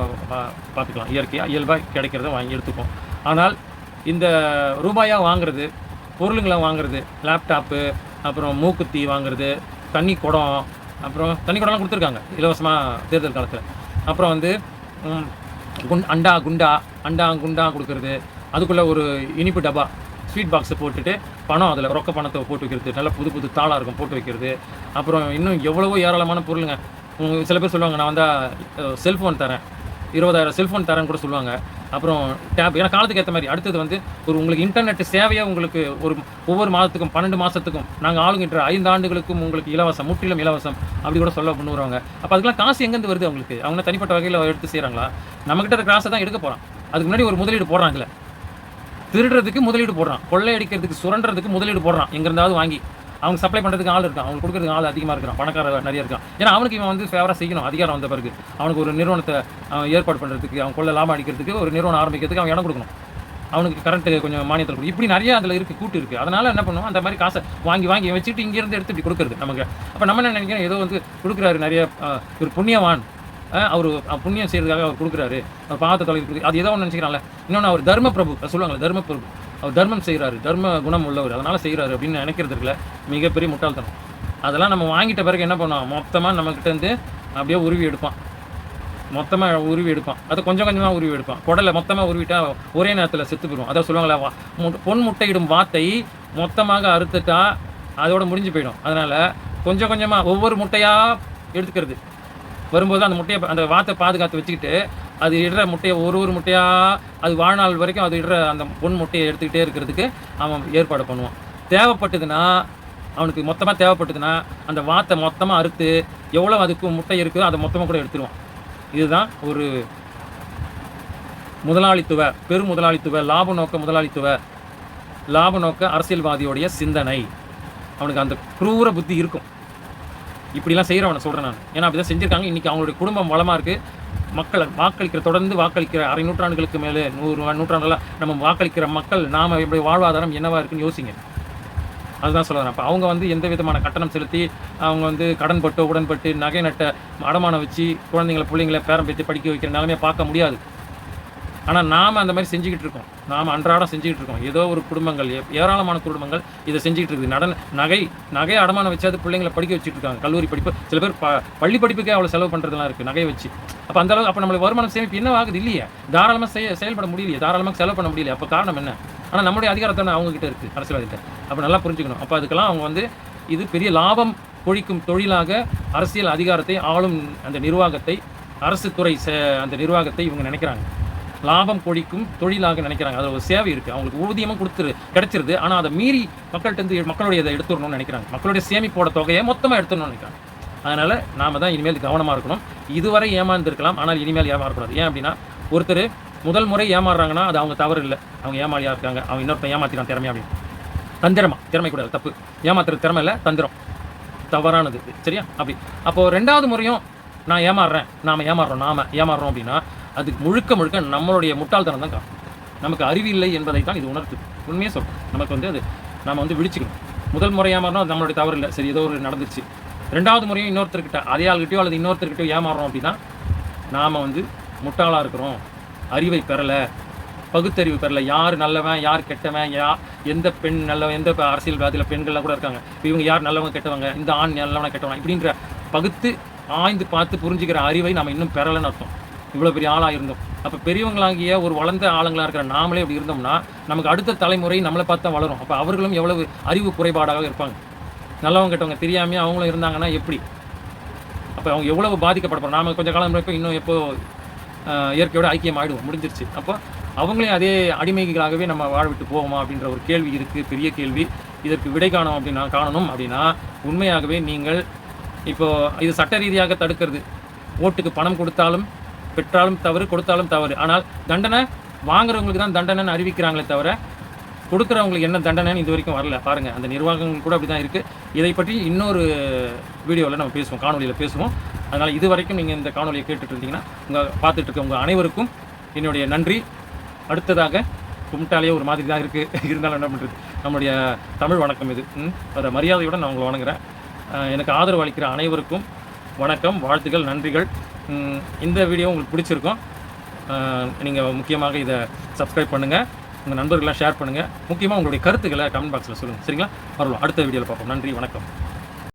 S1: பார்த்துக்கலாம். இயற்கையாக இயல்பாக கிடைக்கிறத வாங்கி எடுத்துப்போம். ஆனால் இந்த ரூபாயாக வாங்குறது, பொருளுங்களை வாங்குறது, லேப்டாப்பு, அப்புறம் மூக்குத்தி வாங்குறது, தண்ணி குடம், அப்புறம் தண்ணி குடம்லாம் கொடுத்துருக்காங்க இலவசமாக தேர்தல் காலத்தில். அப்புறம் வந்து அண்டா குண்டா கொடுக்கறது, அதுக்குள்ளே ஒரு இனிப்பு டப்பா ஸ்வீட் பாக்ஸை போட்டுட்டு பணம், அதில் ரொக்க பணத்தை போட்டு வைக்கிறது, நல்லா புது தாளாக இருக்கும் போட்டு வைக்கிறது. அப்புறம் இன்னும் எவ்வளவோ ஏராளமான பொருளுங்க. சில பேர் சொல்லுவாங்க, நான் வந்தால் செல்ஃபோன் தரேன், 20,000 செல்ஃபோன் தரேன்னு கூட சொல்லுவாங்க. அப்புறம் டேப், ஏன்னா காலத்துக்கு ஏற்ற மாதிரி. அடுத்தது வந்து உங்களுக்கு இன்டர்நெட் சேவையாக உங்களுக்கு ஒவ்வொரு மாதத்துக்கும் 12 மாதத்துக்கும் நாங்கள் ஆளுங்கின்ற 5 ஆண்டுகளுக்கும் உங்களுக்கு இலவசம், முற்றிலும் இலவசம் அப்படி கூட சொல்ல பண்ணுவாங்க. அப்போ அதுக்கெல்லாம் காசு எங்கேருந்து வருது அவங்களுக்கு? அவங்க தனிப்பட்ட வகையில் எடுத்து செய்கிறாங்களா? நம்மகிட்ட இருக்கிற காசை தான் எடுக்க போகிறான். அதுக்கு முன்னாடி ஒரு முதலீடு போடுறாங்களே, திருடுறதுக்கு முதலீடு போடுறான், கொள்ளையடிக்கிறதுக்கு சுரண்டுறதுக்கு முதலீடு போடுறான். எங்கேருந்தாவது வாங்கி அவங்க சப்ளை பண்ணுறதுக்கு ஆள் இருக்கான், அவங்க கொடுக்குறதுக்கு ஆள் அதிகமாக இருக்கிறான், பணக்கார நிறைய இருக்கான். ஏன்னா அவனுக்கு இவன் வந்து ஃபேவராக செய்யணும். அதிகாரம் வந்த பிறகு அவனுக்கு ஒரு நிறுவனத்தை ஏற்பாடு பண்ணுறதுக்கு, அவன் கொள்ள லாபம் அடிக்கிறதுக்கு, ஒரு நிறுவனம் ஆரம்பிக்கிறதுக்கு அவன் இடம் கொடுக்கணும். அவனுக்கு கரண்ட்டு கொஞ்சம் மானியத்தில் கொடுக்கும். இப்படி நிறைய அதில் இருக்குது, கூட்டு இருக்குது. அதனால் என்ன பண்ணுவோம், அந்த மாதிரி காசை வாங்கி வச்சுட்டு இங்கேருந்து எடுத்து இப்படி கொடுக்குறது நமக்கு. அப்போ நம்ம என்ன நினைக்கிறோம், ஏதோ வந்து கொடுக்குறாரு நிறைய, ஒரு புண்ணியவான், அவர் புண்ணியம் செய்கிறதுக்காக அவர் கொடுக்குறாரு, அவர் பாவத்தை தொலைக்கிறது, அது ஏதோ ஒன்று நினச்சிக்கிறாங்களே. இன்னொன்று அவர் தர்ம பிரபு சொல்லுவாங்களே, தர்ம பிரபு, அவர் தர்மம் செய்கிறாரு, தர்ம குணம் உள்ளவர், அதனால் செய்கிறாரு அப்படின்னு நினைக்கிறதுக்குல மிகப்பெரிய முட்டாள்தனம். அதெல்லாம் நம்ம வாங்கிட்ட பிறகு என்ன பண்ணுவோம், மொத்தமாக நம்மக்கிட்டேருந்து அப்படியே உருவி எடுப்பான். அதை கொஞ்சம் கொஞ்சமாக உருவி எடுப்பான். குடலை மொத்தமாக உருவிட்டா ஒரே நேரத்தில் செத்து போயிடும். அதை சொல்லுவாங்களா, பொன் முட்டையிடும் வாத்தை மொத்தமாக அறுத்துட்டா அதோட முடிஞ்சு போயிடும். அதனால் கொஞ்சம் கொஞ்சமாக ஒவ்வொரு முட்டையாக எடுத்துக்கிறது. வரும்போது அந்த முட்டையை, அந்த வாத்தை பாதுகாத்து வச்சுக்கிட்டு அது இடுற முட்டையை ஒரு முட்டையாக அது வாழ்நாள் வரைக்கும் அது இடுற அந்த பொன் முட்டையை எடுத்துக்கிட்டே இருக்கிறதுக்கு அவன் ஏற்பாடு பண்ணுவான். தேவைப்பட்டதுன்னா, அவனுக்கு மொத்தமாக தேவைப்பட்டதுன்னா அந்த வாத்தை மொத்தமாக அறுத்து எவ்வளோ அதுக்கு முட்டை இருக்குதோ அதை மொத்தமாக கூட எடுத்துருவான். இதுதான் ஒரு முதலாளித்துவ, பெருமுதலாளித்துவ, லாப நோக்க அரசியல்வாதியோடைய சிந்தனை. அவனுக்கு அந்த குரூர புத்தி இருக்கும். இப்படிலாம் செய்கிறவனை சொல்கிறேன் நான். ஏன்னா அப்படி தான் செஞ்சுருக்காங்க. இன்றைக்கி அவங்களுடைய குடும்பம் வளமாக இருக்குது. மக்களை தொடர்ந்து வாக்களிக்கிற அரை நூற்றாண்டுகளுக்கு மேலே 100 நூற்றாண்டுகளாக நம்ம வாக்களிக்கிற மக்கள் நாம் இப்படி வாழ்வாதாரம் என்னவாக இருக்குன்னு யோசிங்க. அதுதான் சொல்கிறேன். அப்போ அவங்க வந்து எந்த விதமான கட்டணம் செலுத்தி, அவங்க வந்து கடன்பட்டு உடன்பட்டு நகை நட்ட அடமானம் வச்சு பிள்ளைங்களை பேரம் பேத்தி படிக்க வைக்கிற நிலைமையை பார்க்க முடியாது. ஆனால் நாம் அந்த மாதிரி செஞ்சுக்கிட்டு இருக்கோம். நாம் அன்றாடம் செஞ்சுக்கிட்டு இருக்கோம். ஏதோ ஒரு குடும்பங்கள், ஏராளமான குடும்பங்கள் இதை செஞ்சுக்கிட்டு இருக்குது. நகை அடமானம் வச்சு அது பிள்ளைங்களை படிக்க வச்சுட்டு இருக்காங்க. கல்லூரி படிப்பு, சில பேர் பள்ளி படிப்புக்கே அவ்வளோ செலவு பண்ணுறதுலாம் இருக்குது நகையை வச்சு. அப்போ அந்த அளவுக்கு அப்போ நம்மளுக்கு வருமானம் சேமிப்பு என்ன ஆகுது இல்லையே? தாராளமாக செயல்பட முடியலையே, தாராளமாக செலவு பண்ண முடியல. அப்போ காரணம் என்ன? ஆனால் நம்முடைய அதிகாரத்தை அவங்ககிட்ட இருக்குது, அரசியல்வாதிகிட்ட. அப்போ நல்லா புரிஞ்சுக்கணும். அப்போ அதுக்கெல்லாம் அவங்க வந்து இது பெரிய லாபம் கொழிக்கும் தொழிலாக அரசியல் அதிகாரத்தை ஆளும் அந்த நிர்வாகத்தை, அரசு துறை அந்த நிர்வாகத்தை இவங்க நினைக்கிறாங்க. லாபம் கொழிக்கும் தொழிலாக நினைக்கிறாங்க. அது ஒரு சேவை இருக்குது, அவங்களுக்கு ஊதியமும் கிடைச்சிருது. ஆனால் அதை மீறி மக்களுடைய இதை எடுத்துடணும்னு நினைக்கிறாங்க. மக்களுடைய சேமிப்போட தொகையை மொத்தமாக எடுத்துடணும்னு நினைக்கிறாங்க. அதனால் நாம் தான் இனிமேல் கவனமாக இருக்கணும். இதுவரை ஏமாந்துருக்கலாம், ஆனால் இனிமேல் ஏமாறக்கூடாது. ஏன் அப்படின்னா, ஒருத்தர் முதல் முறை ஏமாறுறாங்கன்னா அது அவங்க தவறு இல்லை, அவங்க ஏமாளியாக இருக்காங்க, அவங்க இன்னொருத்தன் ஏமாத்திறான் திறமையாக அப்படின்னு. திறமை கூடாது, தப்பு. ஏமாத்துறது திறமை இல்லை, தந்திரம் தவறானது. சரியா? அப்படி அப்போது 2வது முறையும் நாம் ஏமாறுறோம் அப்படின்னா அதுக்கு முழுக்க நம்மளுடைய முட்டாள்தனம் தான் காரணம். நமக்கு அறிவு இல்லை என்பதை தான் இது உணர்த்துது. உண்மையே சொல்கிறோம். நமக்கு வந்து அது நாம் வந்து விழிச்சிக்கணும். முதல் முறை ஏமாறணும், அது நம்மளுடைய தவறு இல்லை, சரி ஏதோ ஒரு நடந்துச்சு. 2வது முறையும் இன்னொருத்தர்கிட்ட, அதே ஆள்கிட்டயோ அல்லது இன்னொருத்தர்கிட்டயோ ஏமாறுறோம் அப்படின்னா நாம் வந்து முட்டாளாக இருக்கிறோம், அறிவை பெறலை, பகுத்தறிவு பெறல. யார் நல்லவன் யார் கெட்டவன், எந்த பெண் நல்லவன், எந்த அரசியல்வாதியில் பெண்கள்லாம் கூட இருக்காங்க, இவங்க யார் நல்லவங்க கெட்டவங்க, இந்த ஆண் நல்லவன கெட்டவன் இப்படின்ற பகுத்து ஆய்ந்து பார்த்து புரிஞ்சுக்கிற அறிவை நம்ம இன்னும் பெறலைன்னு அர்த்தம். இவ்வளோ பெரிய ஆளாக இருந்தோம். அப்போ பெரியவங்களாகிய ஒரு வளர்ந்த ஆளுங்களாக இருக்கிற நாமளே இப்படி இருந்தோம்னா நமக்கு அடுத்த தலைமுறை நம்மளை பார்த்து தான் வளரும். அப்போ அவர்களும் எவ்வளவு அறிவு குறைபாடாக இருப்பாங்க. நல்லவங்க கெட்டவங்க தெரியாமையே அவங்களும் இருந்தாங்கன்னா எப்படி? அப்போ அவங்க எவ்வளவு பாதிக்கப்படப்போம். நாம் கொஞ்சம் காலம் வரைக்கும் இன்னும் எப்போ இயற்கையோட ஐக்கியம் ஆகிடுவோம், முடிஞ்சிருச்சு. அப்போ அவங்களே அதே அடிமைகளாகவே நம்ம வாழ விட்டு போவோமா அப்படின்ற ஒரு கேள்வி இருக்குது, பெரிய கேள்வி. இதற்கு விடை காணணும் அப்படின்னா உண்மையாகவே நீங்கள் இப்போது இது சட்ட ரீதியாக தடுக்கிறது. ஓட்டுக்கு பணம் கொடுத்தாலும் பெற்றாலும் தவறு, கொடுத்தாலும் தவறு. ஆனால் தண்டனை வாங்குறவங்களுக்கு தான் தண்டனைன்னு அறிவிக்கிறாங்களே தவிர கொடுக்குறவங்களுக்கு என்ன தண்டனைன்னு இது வரைக்கும் வரல. பாருங்கள், அந்த நிர்வாகங்கள் கூட அப்படி தான் இருக்குது. இதை பற்றி இன்னொரு வீடியோவில் நம்ம பேசுவோம், காணொலியில் பேசுவோம். அதனால் இது வரைக்கும் நீங்கள் இந்த காணொலியை கேட்டுட்டு இருந்தீங்கன்னா பார்த்துட்டு இருக்க உங்கள் அனைவருக்கும் என்னுடைய நன்றி. அடுத்ததாக கும்பிட்டாலே ஒரு மாதிரி தான் இருக்குது, இருந்தாலும் என்ன பண்ணுறது, நம்முடைய தமிழ் வணக்கம் இது. அதை மரியாதையுடன் நான் உங்களை வணங்குறேன். எனக்கு ஆதரவு அளிக்கிற அனைவருக்கும் வணக்கம், வாழ்த்துக்கள், நன்றிகள். இந்த வீடியோ உங்களுக்கு பிடிச்சிருக்கும். நீங்கள் முக்கியமாக இதை சப்ஸ்கிரைப் பண்ணுங்கள், உங்கள் நண்பர்கள்லாம் ஷேர் பண்ணுங்கள். முக்கியமாக உங்களுடைய கருத்துக்களை கமெண்ட் பாக்ஸில் சொல்லுங்கள். சரிங்களா? வரலாம், அடுத்த வீடியோவில் பார்ப்போம். நன்றி, வணக்கம்.